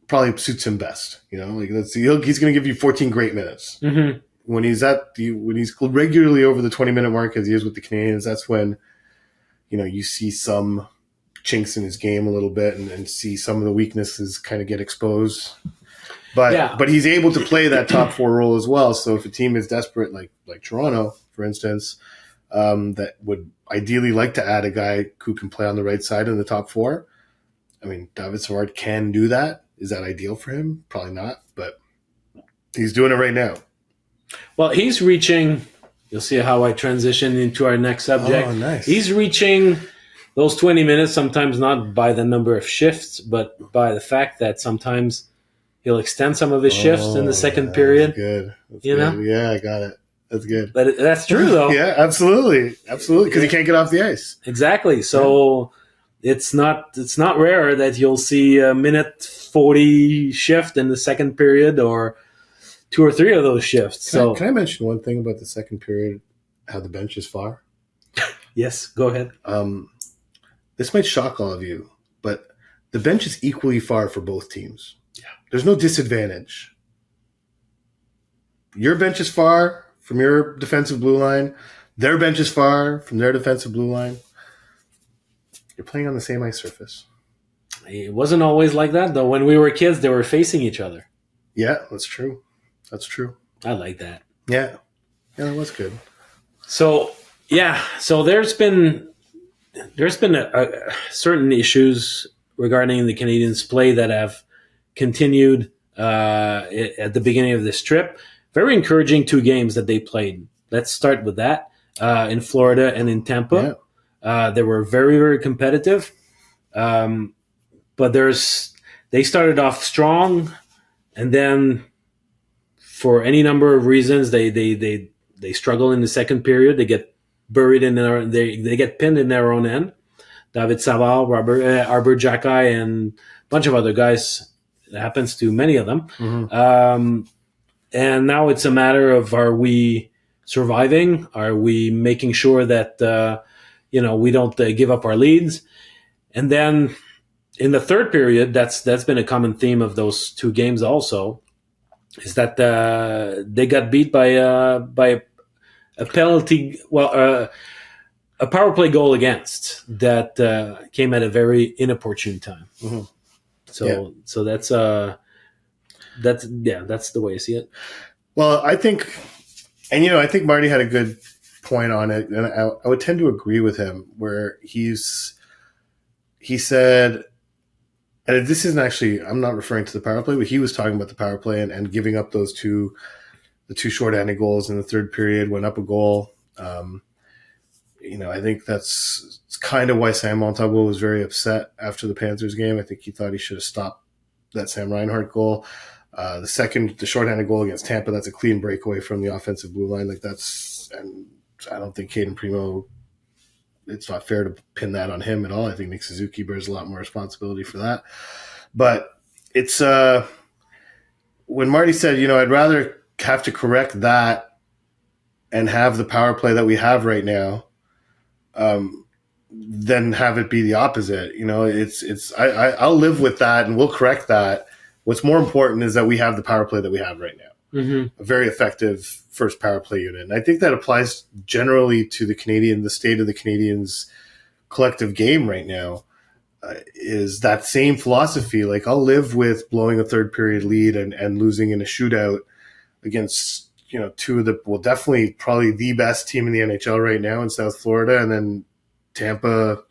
probably suits him best. He's going to give you 14 great minutes. Mm-hmm. When he's regularly over the 20-minute mark as he is with the Canadiens, that's when, you see some chinks in his game a little bit and see some of the weaknesses kind of get exposed. But he's able to play that top four role as well. So if a team is desperate, like Toronto, for instance, that would ideally like to add a guy who can play on the right side in the top four, I mean, David Savard can do that. Is that ideal for him? Probably not, but he's doing it right now. Well, he's reaching – you'll see how I transition into our next subject. Oh, nice. He's reaching those 20 minutes, sometimes not by the number of shifts, but by the fact that sometimes he'll extend some of his shifts in the second period. That's good. That's you good. know? Yeah, I got it. That's good. But that's true, though. Yeah, absolutely. Absolutely. Because he can't get off the ice. Exactly. So it's not rare that you'll see a minute 40 shift in the second period or 2 or 3 of those shifts. Can I mention one thing about the second period, how the bench is far? Yes, go ahead. This might shock all of you, but the bench is equally far for both teams. Yeah. There's no disadvantage. Your bench is far from your defensive blue line. Their bench is far from their defensive blue line. You're playing on the same ice surface. It wasn't always like that, though. When we were kids, they were facing each other. Yeah, that's true. That's true. I like that. Yeah. Yeah, that was good. So, so there's been certain issues regarding the Canadiens' play that have continued at the beginning of this trip. Very encouraging 2 games that they played. Let's start with that. In Florida and in Tampa. Yeah. They were very, very competitive. But they started off strong, and then for any number of reasons, they struggle in the second period. They get buried they get pinned in their own end. David Savard, Arbor Jackai, and a bunch of other guys. It happens to many of them. Mm-hmm. And now it's a matter of, are we surviving? Are we making sure that we don't give up our leads? And then in the third period, that's been a common theme of those 2 games also, is that they got beat by a penalty, a power play goal against that came at a very inopportune time. Mm-hmm. So that's the way I see it. Well, I think Marty had a good point on it, and I would tend to agree with him, where he said, and this isn't actually, I'm not referring to the power play, but he was talking about the power play and giving up the 2 short-handed goals in the third period, went up a goal. I think that's kind of why Sam Montembeault was very upset after the Panthers game. I think he thought he should have stopped that Sam Reinhart goal. The shorthanded goal against Tampa, that's a clean breakaway from the offensive blue line. And I don't think Caden Primo, it's not fair to pin that on him at all. I think Nick Suzuki bears a lot more responsibility for that. But it's when Marty said, I'd rather have to correct that and have the power play that we have right now than have it be the opposite. I'll live with that and we'll correct that. What's more important is that we have the power play that we have right now. Mm-hmm. A very effective first power play unit. And I think that applies generally to the state of the Canadiens' collective game right now, is that same philosophy. Like, I'll live with blowing a third period lead and losing in a shootout against, 2 of the, definitely probably the best team in the NHL right now in South Florida, and then Tampa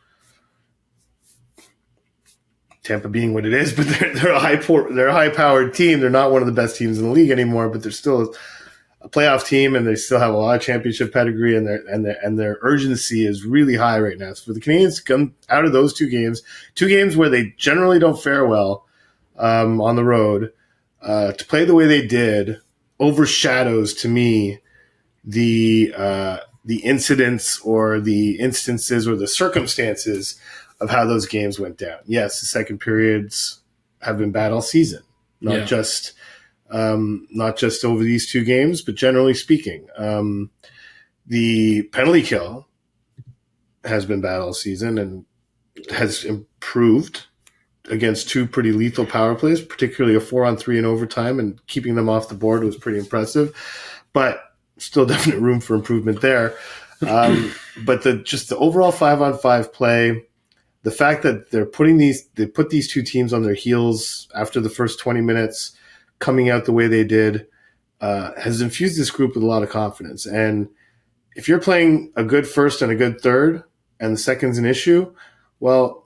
being what it is, but they're a high-powered team. They're not one of the best teams in the league anymore, but they're still a playoff team, and they still have a lot of championship pedigree, and their urgency is really high right now. So for the Canadiens to come out of those 2 games where they generally don't fare well on the road, to play the way they did overshadows, to me, the incidents or the instances or the circumstances of how those games went down. Yes, the second periods have been bad all season, not just over these 2 games, but generally speaking. The penalty kill has been bad all season and has improved against 2 pretty lethal power plays, particularly a 4-on-3 in overtime, and keeping them off the board was pretty impressive, but still definite room for improvement there. But the overall 5-on-5 play, the fact that they put these 2 teams on their heels after the first 20 minutes, coming out the way they did, has infused this group with a lot of confidence. And if you're playing a good first and a good third, and the second's an issue, well,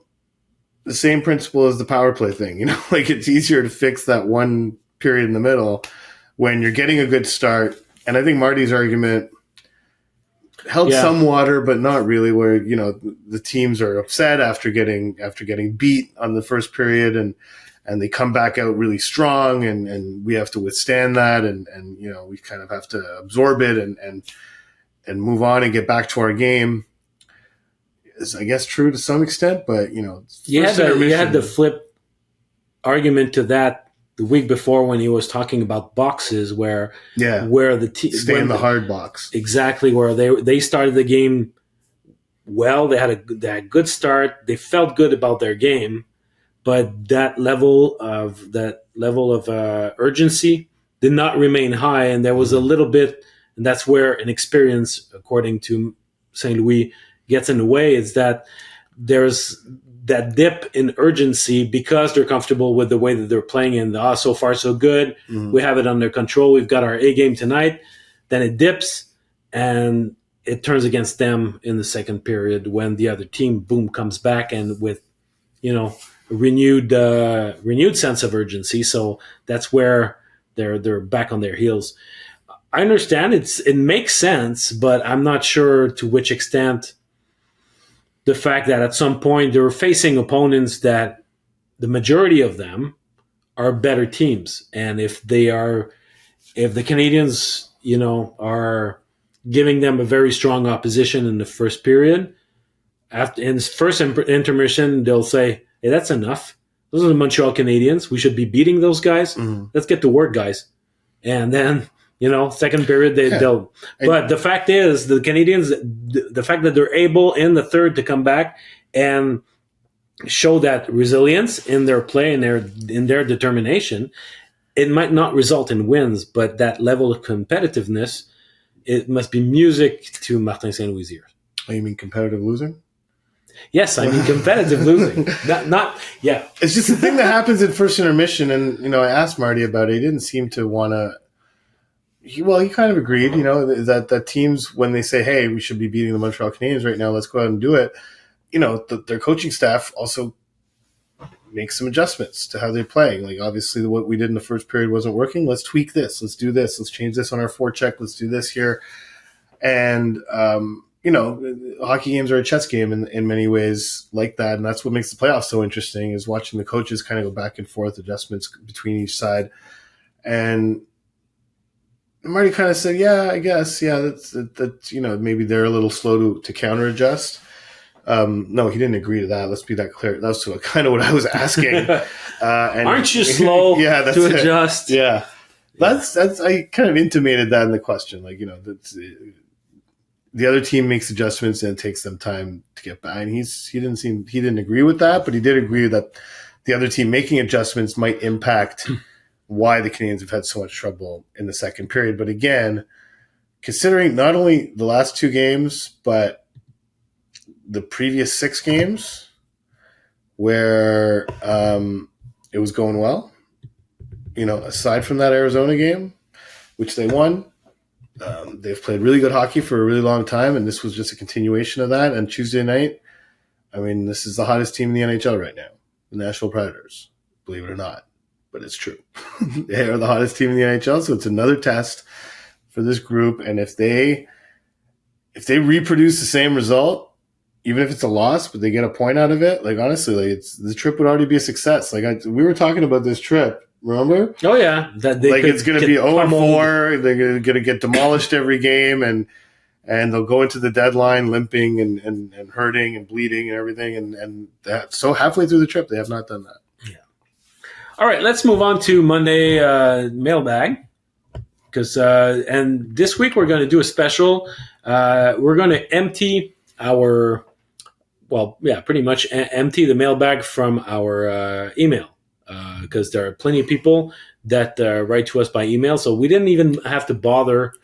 the same principle as the power play thing. It's easier to fix that one period in the middle when you're getting a good start. And I think Marty's argument held some water, but not really. Where the teams are upset after getting beat on the first period, and they come back out really strong, and we have to withstand that, and we kind of have to absorb it and move on and get back to our game. Is, I guess, true to some extent, but you had the flip argument to that the week before when he was talking about boxes where the team stay in the hard box, exactly, where they started the game well. They had a good start. They felt good about their game, but that level of urgency did not remain high, and there was a little bit, and that's where an experience, according to St. Louis, gets in the way. Is that there's that dip in urgency because they're comfortable with the way that they're playing, and so far so good. Mm-hmm. We have it under control. We've got our A game tonight. Then it dips, and it turns against them in the second period when the other team, boom, comes back and with, renewed sense of urgency. So that's where they're back on their heels. I understand it makes sense, but I'm not sure to which extent the fact that at some point they were facing opponents that the majority of them are better teams. And if the Canadiens, are giving them a very strong opposition in the first period, in the first intermission, they'll say, hey, that's enough. Those are the Montreal Canadiens. We should be beating those guys. Mm-hmm. Let's get to work, guys. And then, second period, they'll. But the fact is, the Canadiens, the fact that they're able in the third to come back and show that resilience in their play and in their determination, it might not result in wins, but that level of competitiveness, it must be music to Martin St. Louis' ears. Oh, you mean competitive losing? Yes, I mean competitive losing. Not. It's just the thing that happens in first intermission, and I asked Marty about it. He didn't seem to want to. He kind of agreed, that teams, when they say, hey, we should be beating the Montreal Canadiens right now, let's go out and do it, their coaching staff also makes some adjustments to how they're playing. Like, obviously, what we did in the first period wasn't working. Let's tweak this. Let's do this. Let's change this on our forecheck. Let's do this here. And, hockey games are a chess game in many ways like that, and that's what makes the playoffs so interesting, is watching the coaches kind of go back and forth, adjustments between each side. And Marty kind of said, yeah, I guess, that's maybe they're a little slow to counter adjust. No, he didn't agree to that. Let's be that clear. That's kind of what I was asking. And aren't you slow to adjust? Yeah, that's I kind of intimated that in the question. Like, the other team makes adjustments and it takes them time to get back. And he didn't agree with that, but he did agree that the other team making adjustments might impact why the Canadiens have had so much trouble in the second period. But again, considering not only the last two games, but the previous 6 games where it was going well, aside from that Arizona game, which they won, they've played really good hockey for a really long time, and this was just a continuation of that. And Tuesday night, this is the hottest team in the NHL right now, the Nashville Predators, believe it or not. But it's true. They are the hottest team in the NHL, so it's another test for this group. And if they reproduce the same result, even if it's a loss, but they get a point out of it, like, honestly, the trip would already be a success. Like, we were talking about this trip, remember? Oh yeah, that it's going to be 0-4. They're going to get demolished every game, and they'll go into the deadline limping and hurting and bleeding and everything. And so halfway through the trip, they have not done that. All right, let's move on to Monday Mailbag, and this week we're going to do a special. We're going to empty pretty much empty the mailbag from our email, because there are plenty of people that write to us by email, so we didn't even have to bother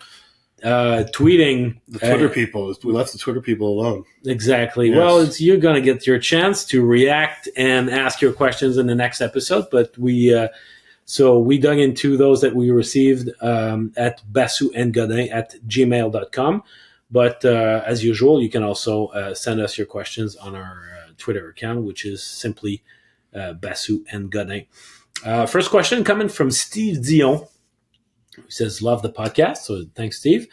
tweeting the Twitter people. We left the Twitter people alone. Exactly. Yes. Well, you're going to get your chance to react and ask your questions in the next episode. But we dug into those that we received at Basu and Godin at gmail.com. But as usual, you can also send us your questions on our Twitter account, which is simply Basu and Godin. First question coming from Steve Dion. He says, love the podcast. So thanks, Steve.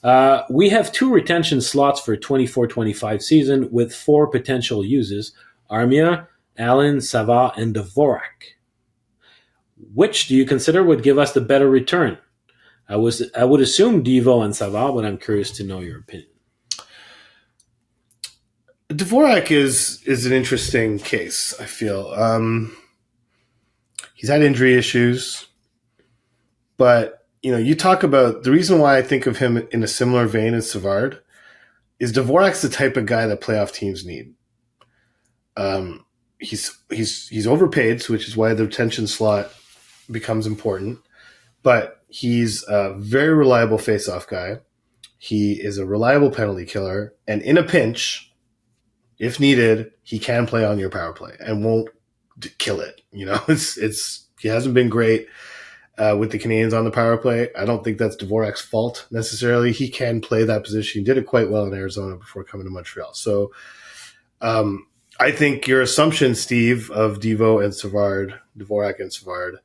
We have 2 retention slots for 24-25 season with 4 potential uses: Armia, Allen, Savard, and Dvorak. Which do you consider would give us the better return? I would assume Devo and Savard, but I'm curious to know your opinion. Dvorak is an interesting case, I feel. He's had injury issues, but you talk about the reason why I think of him in a similar vein as Savard is Dvorak's the type of guy that playoff teams need. He's overpaid, which is why the retention slot becomes important. But he's a very reliable face-off guy. He is a reliable penalty killer, and in a pinch, if needed, he can play on your power play and won't kill it. He hasn't been great with the Canadiens on the power play. I don't think that's Dvorak's fault necessarily. He can play that position. He did it quite well in Arizona before coming to Montreal. So I think your assumption, Steve, of Dvorak and Savard,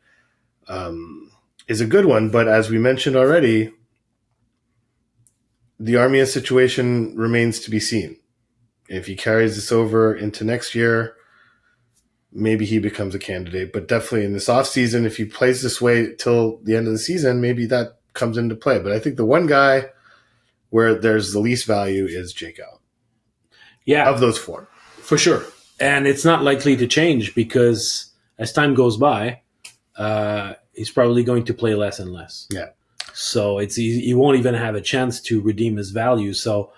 is a good one. But as we mentioned already, the Armia situation remains to be seen. If he carries this over into next year, maybe he becomes a candidate. But definitely in this offseason, if he plays this way till the end of the season, maybe that comes into play. But I think the one guy where there's the least value is Jake Allen. Yeah. Of those 4. For sure. And it's not likely to change because as time goes by, he's probably going to play less and less. Yeah. So he won't even have a chance to redeem his value. So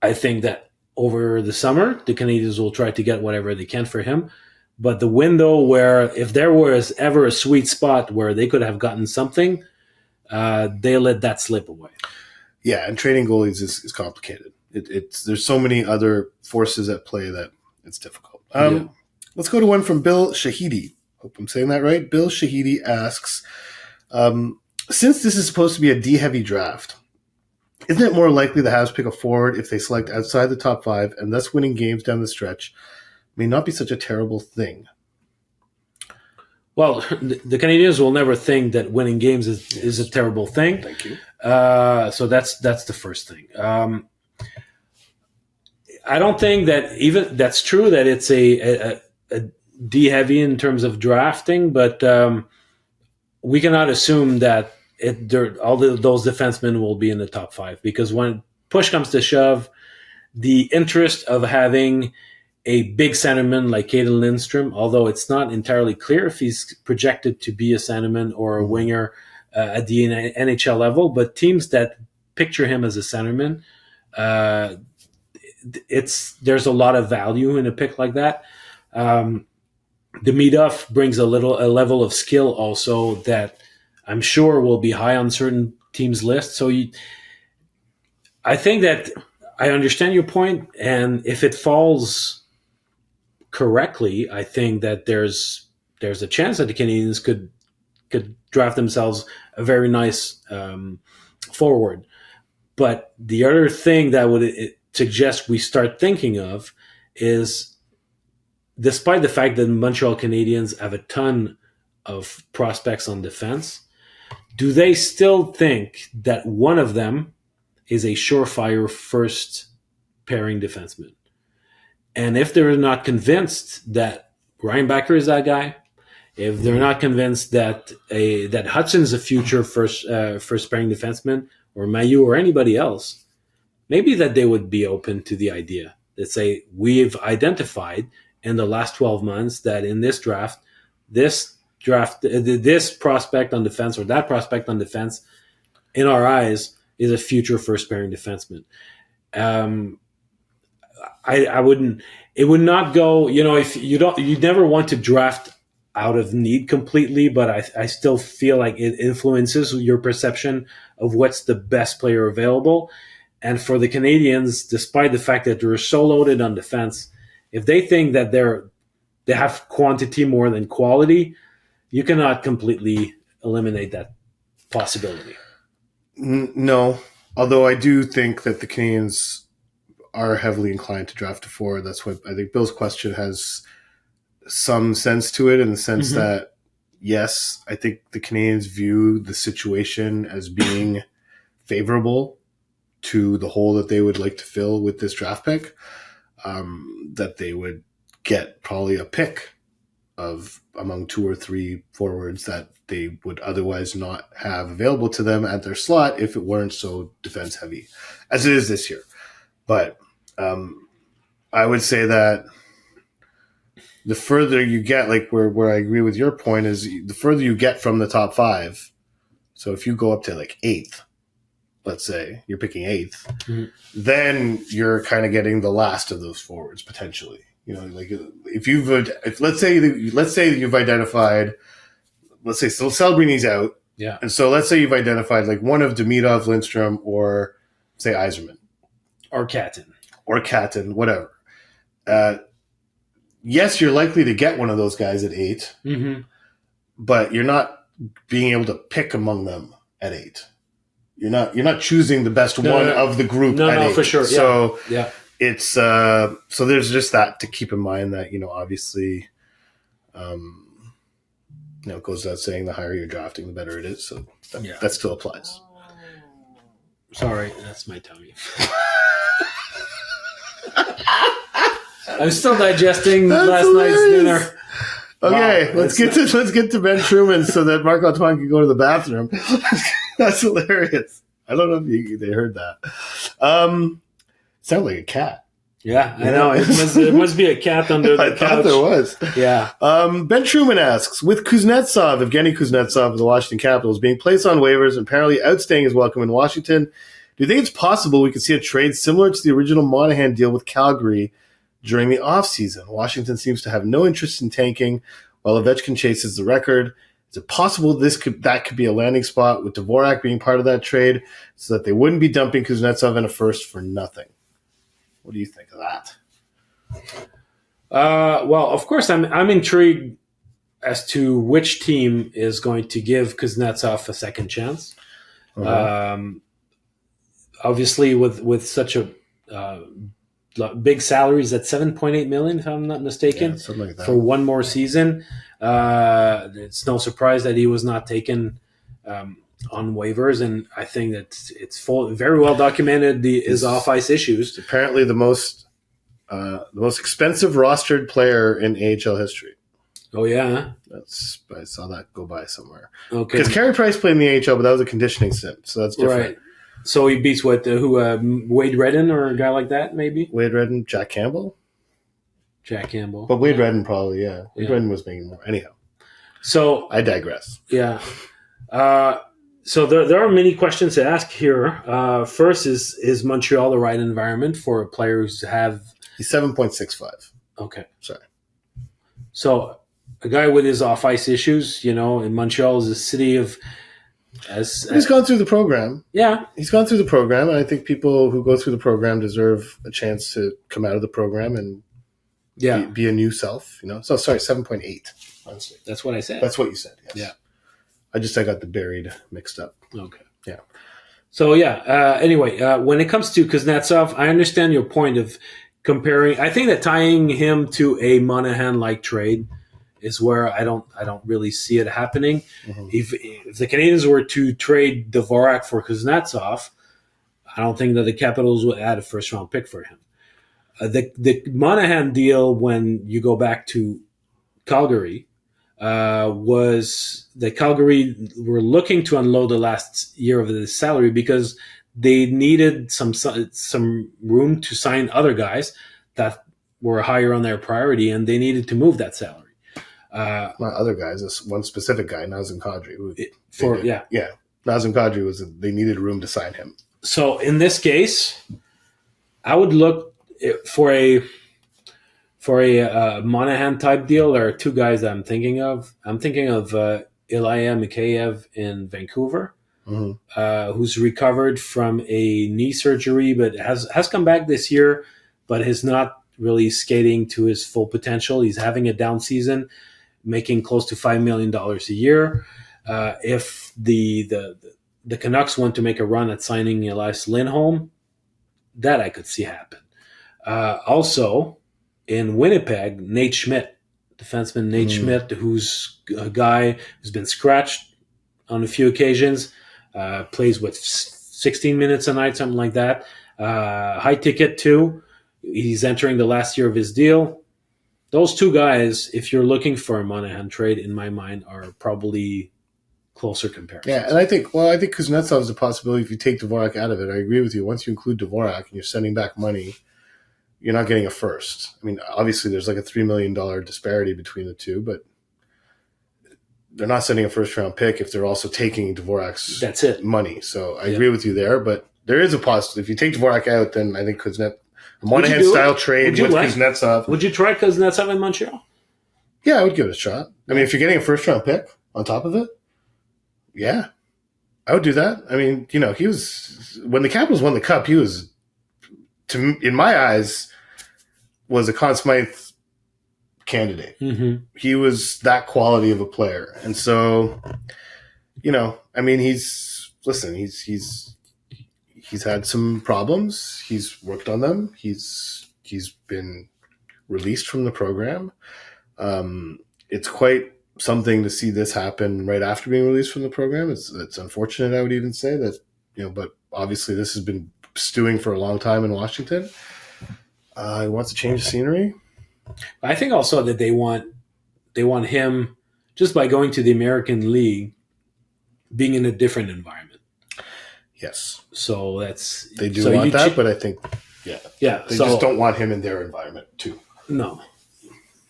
I think that over the summer, the Canadiens will try to get whatever they can for him. But the window where, if there was ever a sweet spot where they could have gotten something, they let that slip away. Yeah, and trading goalies is complicated. There's so many other forces at play that it's difficult. Let's go to one from Bill Shahidi. Hope I'm saying that right. Bill Shahidi asks, since this is supposed to be a D-heavy draft, isn't it more likely the Habs pick a forward if they select outside the top 5 and thus winning games down the stretch may not be such a terrible thing? Well, the Canadiens will never think that winning games is a terrible thing. Thank you. So that's the first thing. I don't think that even that's true that it's a D heavy in terms of drafting, but we cannot assume that those defensemen will be in the top 5 because when push comes to shove, the interest of having a big centerman like Caden Lindstrom, although it's not entirely clear if he's projected to be a centerman or a winger at the NHL level, but teams that picture him as a centerman, there's a lot of value in a pick like that. The meet-off brings a level of skill also that I'm sure will be high on certain teams' lists. So I think that I understand your point, and if it falls correctly, I think that there's a chance that the Canadiens could draft themselves a very nice forward. But the other thing that would suggest we start thinking of is, despite the fact that Montreal Canadiens have a ton of prospects on defense, do they still think that one of them is a surefire first pairing defenseman? And if they're not convinced that Ryan Backer is that guy, if they're not convinced that that Hudson's a future first pairing defenseman, or Mailloux or anybody else, maybe that they would be open to the idea that say, we've identified in the last 12 months that in this draft, this prospect on defense or that prospect on defense, in our eyes, is a future first pairing defenseman. I wouldn't. It would not go. If you never want to draft out of need completely, but I still feel like it influences your perception of what's the best player available. And for the Canadiens, despite the fact that they're so loaded on defense, if they think that they have quantity more than quality, you cannot completely eliminate that possibility. No, although I do think that the Canadiens are heavily inclined to draft a forward. That's what I think Bill's question has some sense to it, in the sense that, yes, I think the Canadiens view the situation as being favorable to the hole that they would like to fill with this draft pick, that they would get probably a pick of among 2 or 3 forwards that they would otherwise not have available to them at their slot if it weren't so defense heavy as it is this year. But I would say that the further you get, like where I agree with your point, is the further you get from the top 5. So if you go up to like 8th, let's say you're picking 8th, then you're kind of getting the last of those forwards potentially. You know, like if let's say you've identified, let's say so Celbrini's out, yeah, and so let's say you've identified like one of Demidov, Lindstrom, or say Yzerman, or Catton, whatever. Yes, you're likely to get one of those guys at 8, but you're not being able to pick among them at 8. You're not choosing the best of the group at 8. For sure. So yeah. It's so there's just that to keep in mind, that, you know, obviously, it goes without saying, the higher you're drafting, the better it is. So that still applies. Sorry, that's my tummy. I'm still digesting last night's dinner. Okay, wow, let's get to Ben Truman so that Marc Antoine can go to the bathroom. That's hilarious. I don't know if they heard that. Sounds like a cat. Yeah, I know. It must be a cat under the couch. I thought there was. Yeah. Ben Truman asks, with Evgeny Kuznetsov of the Washington Capitals being placed on waivers and apparently outstaying his welcome in Washington, do you think it's possible we could see a trade similar to the original Monahan deal with Calgary during the offseason? Washington seems to have no interest in tanking, while Ovechkin chases the record. Is it possible that could be a landing spot, with Dvorak being part of that trade, so that they wouldn't be dumping Kuznetsov in a first for nothing? What do you think of that? Well, of course, I'm intrigued as to which team is going to give Kuznetsov a second chance. Obviously, with such a big salaries at $7.8 million, if I'm not mistaken, something like that, for one more season. It's no surprise that he was not taken on waivers, and I think that it's very well documented his off-ice issues. It's apparently the most expensive rostered player in AHL history. Oh yeah, I saw that go by somewhere. Okay, because Carey Price played in the AHL, but that was a conditioning stint, so that's different. Right. So he beats Wade Redden or a guy like that, maybe? Wade Redden, Jack Campbell. But Wade Redden probably, yeah. Wade Redden was making more. Anyhow. So I digress. Yeah. So there are many questions to ask here. First, is Montreal the right environment for players to have? He's 7.65. Okay. Sorry. So a guy with his off-ice issues, in Montreal is a city of... He's gone through the program. Yeah. He's gone through the program, and I think people who go through the program deserve a chance to come out of the program and be a new self, So, sorry, 7.8, honestly. That's what I said. That's what you said, yes. Yeah. I got the buried mixed up. Okay. Yeah. So, anyway, when it comes to Kuznetsov, I understand your point of comparing. I think that tying him to a Monahan-like trade is where I don't really see it happening. Mm-hmm. If the Canadiens were to trade Dvorak for Kuznetsov, I don't think that the Capitals would add a first-round pick for him. The Monahan deal, when you go back to Calgary, was that Calgary were looking to unload the last year of the salary because they needed some room to sign other guys that were higher on their priority, and they needed to move that salary. Not other guys. This one specific guy, Nazem Kadri. Nazem Kadri they needed room to sign him. So in this case, I would look for a Monahan type deal. There are two guys that I'm thinking of. I'm thinking of Ilya Mikheyev in Vancouver, who's recovered from a knee surgery, but has come back this year, but is not really skating to his full potential. He's having a down season, making close to $5 million a year. If the Canucks want to make a run at signing Elias Lindholm, that I could see happen. Also, in Winnipeg, Nate Schmidt, defenseman Nate Schmidt, who's a guy who's been scratched on a few occasions, plays with 16 minutes a night, something like that. High ticket too. He's entering the last year of his deal. Those two guys, if you're looking for a Monahan trade, in my mind, are probably closer comparisons. Yeah, and I think Kuznetsov is a possibility if you take Dvorak out of it. I agree with you. Once you include Dvorak and you're sending back money, you're not getting a first. I mean, obviously there's like a $3 million disparity between the two, but they're not sending a first-round pick if they're also taking Dvorak's money. So I agree with you there, but there is a possibility. If you take Dvorak out, then I think a Monahan-style trade with Kuznetsov. Would you try Kuznetsov in Montreal? Yeah, I would give it a shot. I mean, if you're getting a first-round pick on top of it, yeah, I would do that. I mean, he was – when the Capitals won the Cup, he was, in my eyes, was a Conn Smythe candidate. Mm-hmm. He was that quality of a player. And so, I mean, he's had some problems. He's worked on them. He's been released from the program. It's quite something to see this happen right after being released from the program. It's unfortunate, I would even say that, but obviously this has been stewing for a long time in Washington. He wants to change the scenery. I think also that they want him, just by going to the American League, being in a different environment. Yes. So they do want that, but I think they just don't want him in their environment too. No.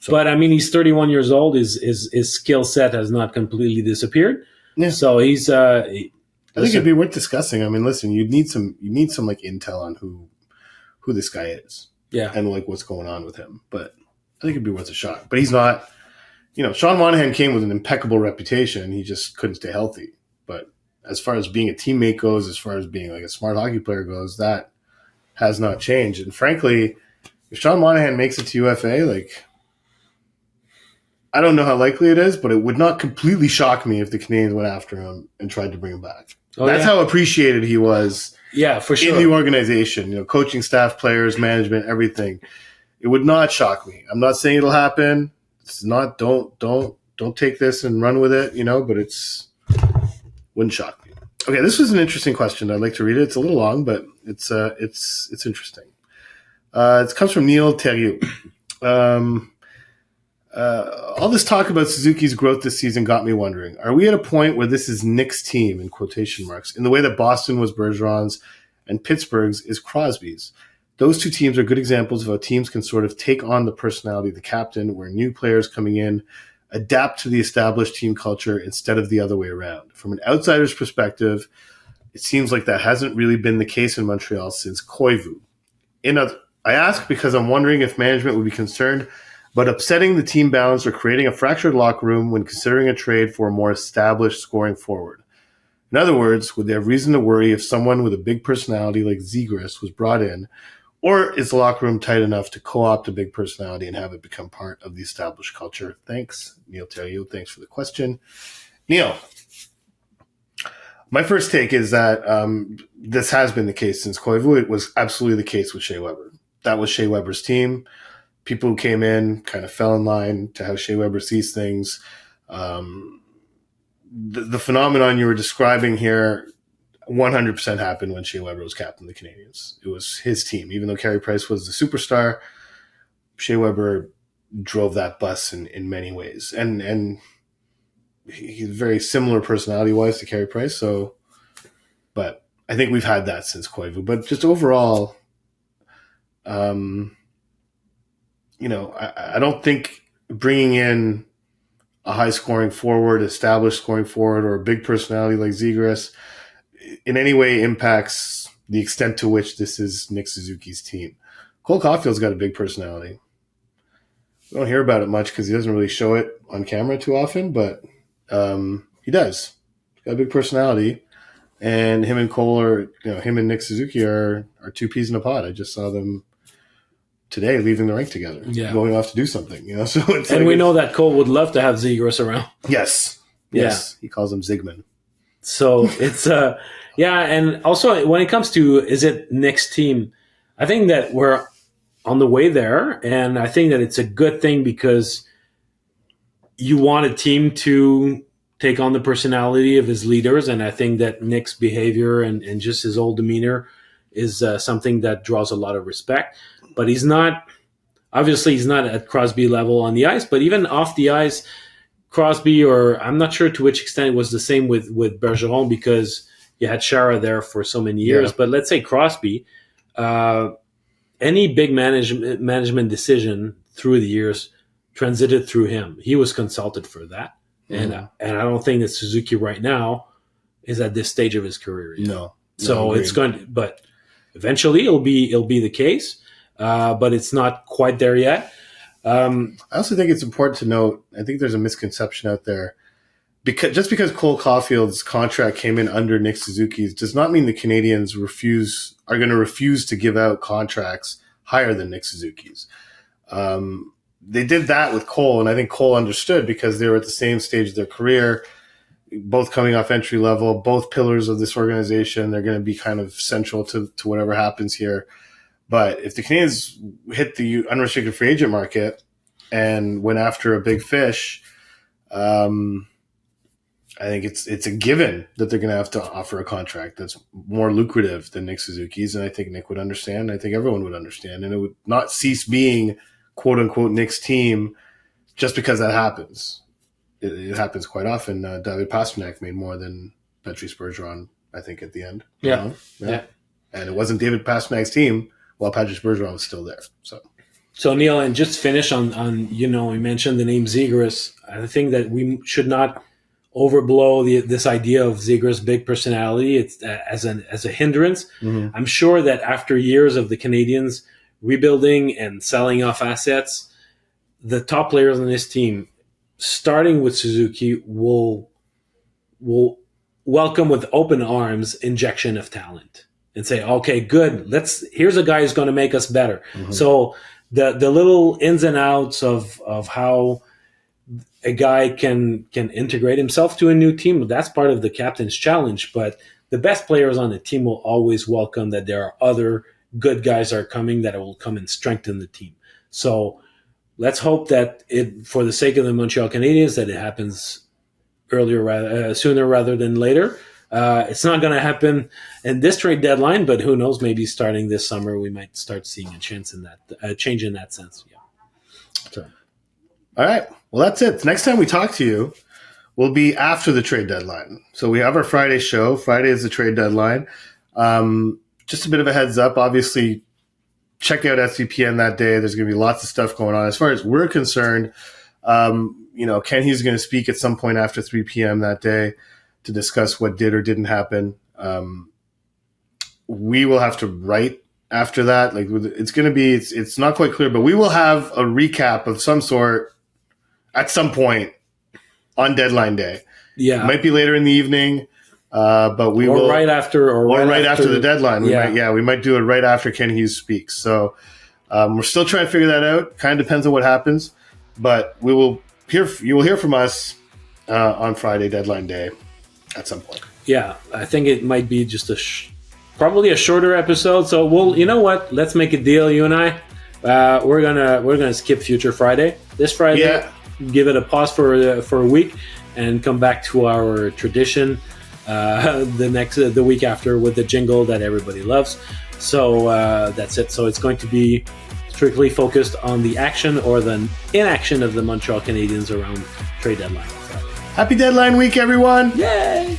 So, but I mean, he's 31 years old. His skill set has not completely disappeared. Yeah. So he's. I think it'd be worth discussing. I mean, listen, you need some like intel on who this guy is. Yeah. And like what's going on with him. But I think it'd be worth a shot. But he's not. Sean Monahan came with an impeccable reputation. He just couldn't stay healthy. But as far as being a teammate goes, as far as being like a smart hockey player goes, that has not changed. And frankly, if Sean Monahan makes it to UFA, like, I don't know how likely it is, but it would not completely shock me if the Canadiens went after him and tried to bring him back. That's how appreciated he was. Yeah, for sure. In the organization, coaching staff, players, management, everything. It would not shock me. I'm not saying it'll happen. It's not. Don't take this and run with it. But wouldn't shock me. Okay, this was an interesting question. I'd like to read it. It's a little long, but it's interesting. It comes from Neil Theriot. All this talk about Suzuki's growth this season got me wondering, are we at a point where this is Nick's team, in quotation marks, in the way that Boston was Bergeron's and Pittsburgh's is Crosby's? Those two teams are good examples of how teams can sort of take on the personality of the captain, where new players coming in adapt to the established team culture instead of the other way around. From an outsider's perspective, it seems like that hasn't really been the case in Montreal since Koivu. I ask because I'm wondering if management would be concerned about upsetting the team balance or creating a fractured locker room when considering a trade for a more established scoring forward. In other words, would they have reason to worry if someone with a big personality like Zegras was brought in, or is the locker room tight enough to co-opt a big personality and have it become part of the established culture? Thanks, Neil Theriot. Thanks for the question. Neil, my first take is that this has been the case since Koivu. It was absolutely the case with Shea Weber. That was Shea Weber's team. People who came in kind of fell in line to how Shea Weber sees things. The phenomenon you were describing here 100% happened when Shea Weber was captain of the Canadiens. It was his team. Even though Carey Price was the superstar, Shea Weber drove that bus in many ways. And he's very similar personality-wise to Carey Price. But I think we've had that since Koivu. But just overall, I don't think bringing in a high-scoring forward, established scoring forward, or a big personality like Zegras in any way impacts the extent to which this is Nick Suzuki's team. Cole Caulfield's got a big personality. We don't hear about it much because he doesn't really show it on camera too often, but he does. He's got a big personality. And him and Cole him and Nick Suzuki are two peas in a pod. I just saw them today leaving the rink together, going off to do something. So it's and we know that Cole would love to have Zegras around. Yes. He calls him Zygmunt. So it's and also when it comes to is it Nick's team, I think that we're on the way there, and I think that it's a good thing because you want a team to take on the personality of his leaders, and I think that Nick's behavior and just his whole demeanor is something that draws a lot of respect. But he's not at Crosby level on the ice, but even off the ice, Crosby, or I'm not sure to which extent it was the same with Bergeron, because you had Shara there for so many years. Yeah. But let's say Crosby, any big management decision through the years transited through him. He was consulted for that. And I don't think that Suzuki right now is at this stage of his career yet. No. So it's going to, but eventually it'll be the case. But it's not quite there yet. I also think it's important to note, I think there's a misconception out there. Just because Cole Caulfield's contract came in under Nick Suzuki's does not mean the Canadiens are going to refuse to give out contracts higher than Nick Suzuki's. They did that with Cole, and I think Cole understood because they were at the same stage of their career, both coming off entry level, both pillars of this organization. They're going to be kind of central to whatever happens here. But if the Canadiens hit the unrestricted free agent market and went after a big fish, I think it's a given that they're going to have to offer a contract that's more lucrative than Nick Suzuki's. And I think Nick would understand. I think everyone would understand. And it would not cease being, quote unquote, Nick's team just because that happens. It happens quite often. David Pastrnak made more than Patrice Bergeron, I think, at the end. Yeah. And it wasn't David Pastrnak's team while Patrice Bergeron was still there. So Neil, and just finish on we mentioned the name Zegras. I think that we should not overblow this idea of Zegras' big personality. It's as a hindrance. Mm-hmm. I'm sure that after years of the Canadiens rebuilding and selling off assets, the top players on this team, starting with Suzuki, will welcome with open arms injection of talent and say, okay, good. Here's a guy who's going to make us better. Mm-hmm. So the little ins and outs of how a guy can integrate himself to a new team, that's part of the captain's challenge. But the best players on the team will always welcome that there are other good guys are coming that will come and strengthen the team. So let's hope that for the sake of the Montreal Canadiens, that it happens sooner rather than later. It's not going to happen in this trade deadline, but who knows? Maybe starting this summer, we might start seeing a change in that sense. Yeah. So, all right. Well, that's it. Next time we talk to you will be after the trade deadline. So we have our Friday show. Friday is the trade deadline. Just a bit of a heads up. Obviously, check out SDPN that day. There's going to be lots of stuff going on. As far as we're concerned, Ken Hughes is going to speak at some point after 3 p.m. that day to discuss what did or didn't happen. We will have to write after that. It's not quite clear, but we will have a recap of some sort at some point on deadline day. Yeah. It might be later in the evening, but we will. Right after the deadline. We might do it right after Ken Hughes speaks. So we're still trying to figure that out. Kind of depends on what happens, but you will hear from us on Friday, deadline day, at some point. Yeah, I think it might be just probably a shorter episode. So you know what? Let's make a deal, you and I. We're gonna skip Future Friday this Friday. Yeah. Give it a pause for a week, and come back to our tradition the week after with the jingle that everybody loves. So that's it. So it's going to be strictly focused on the action or the inaction of the Montreal Canadiens around trade deadline. Happy deadline week, everyone! Yay!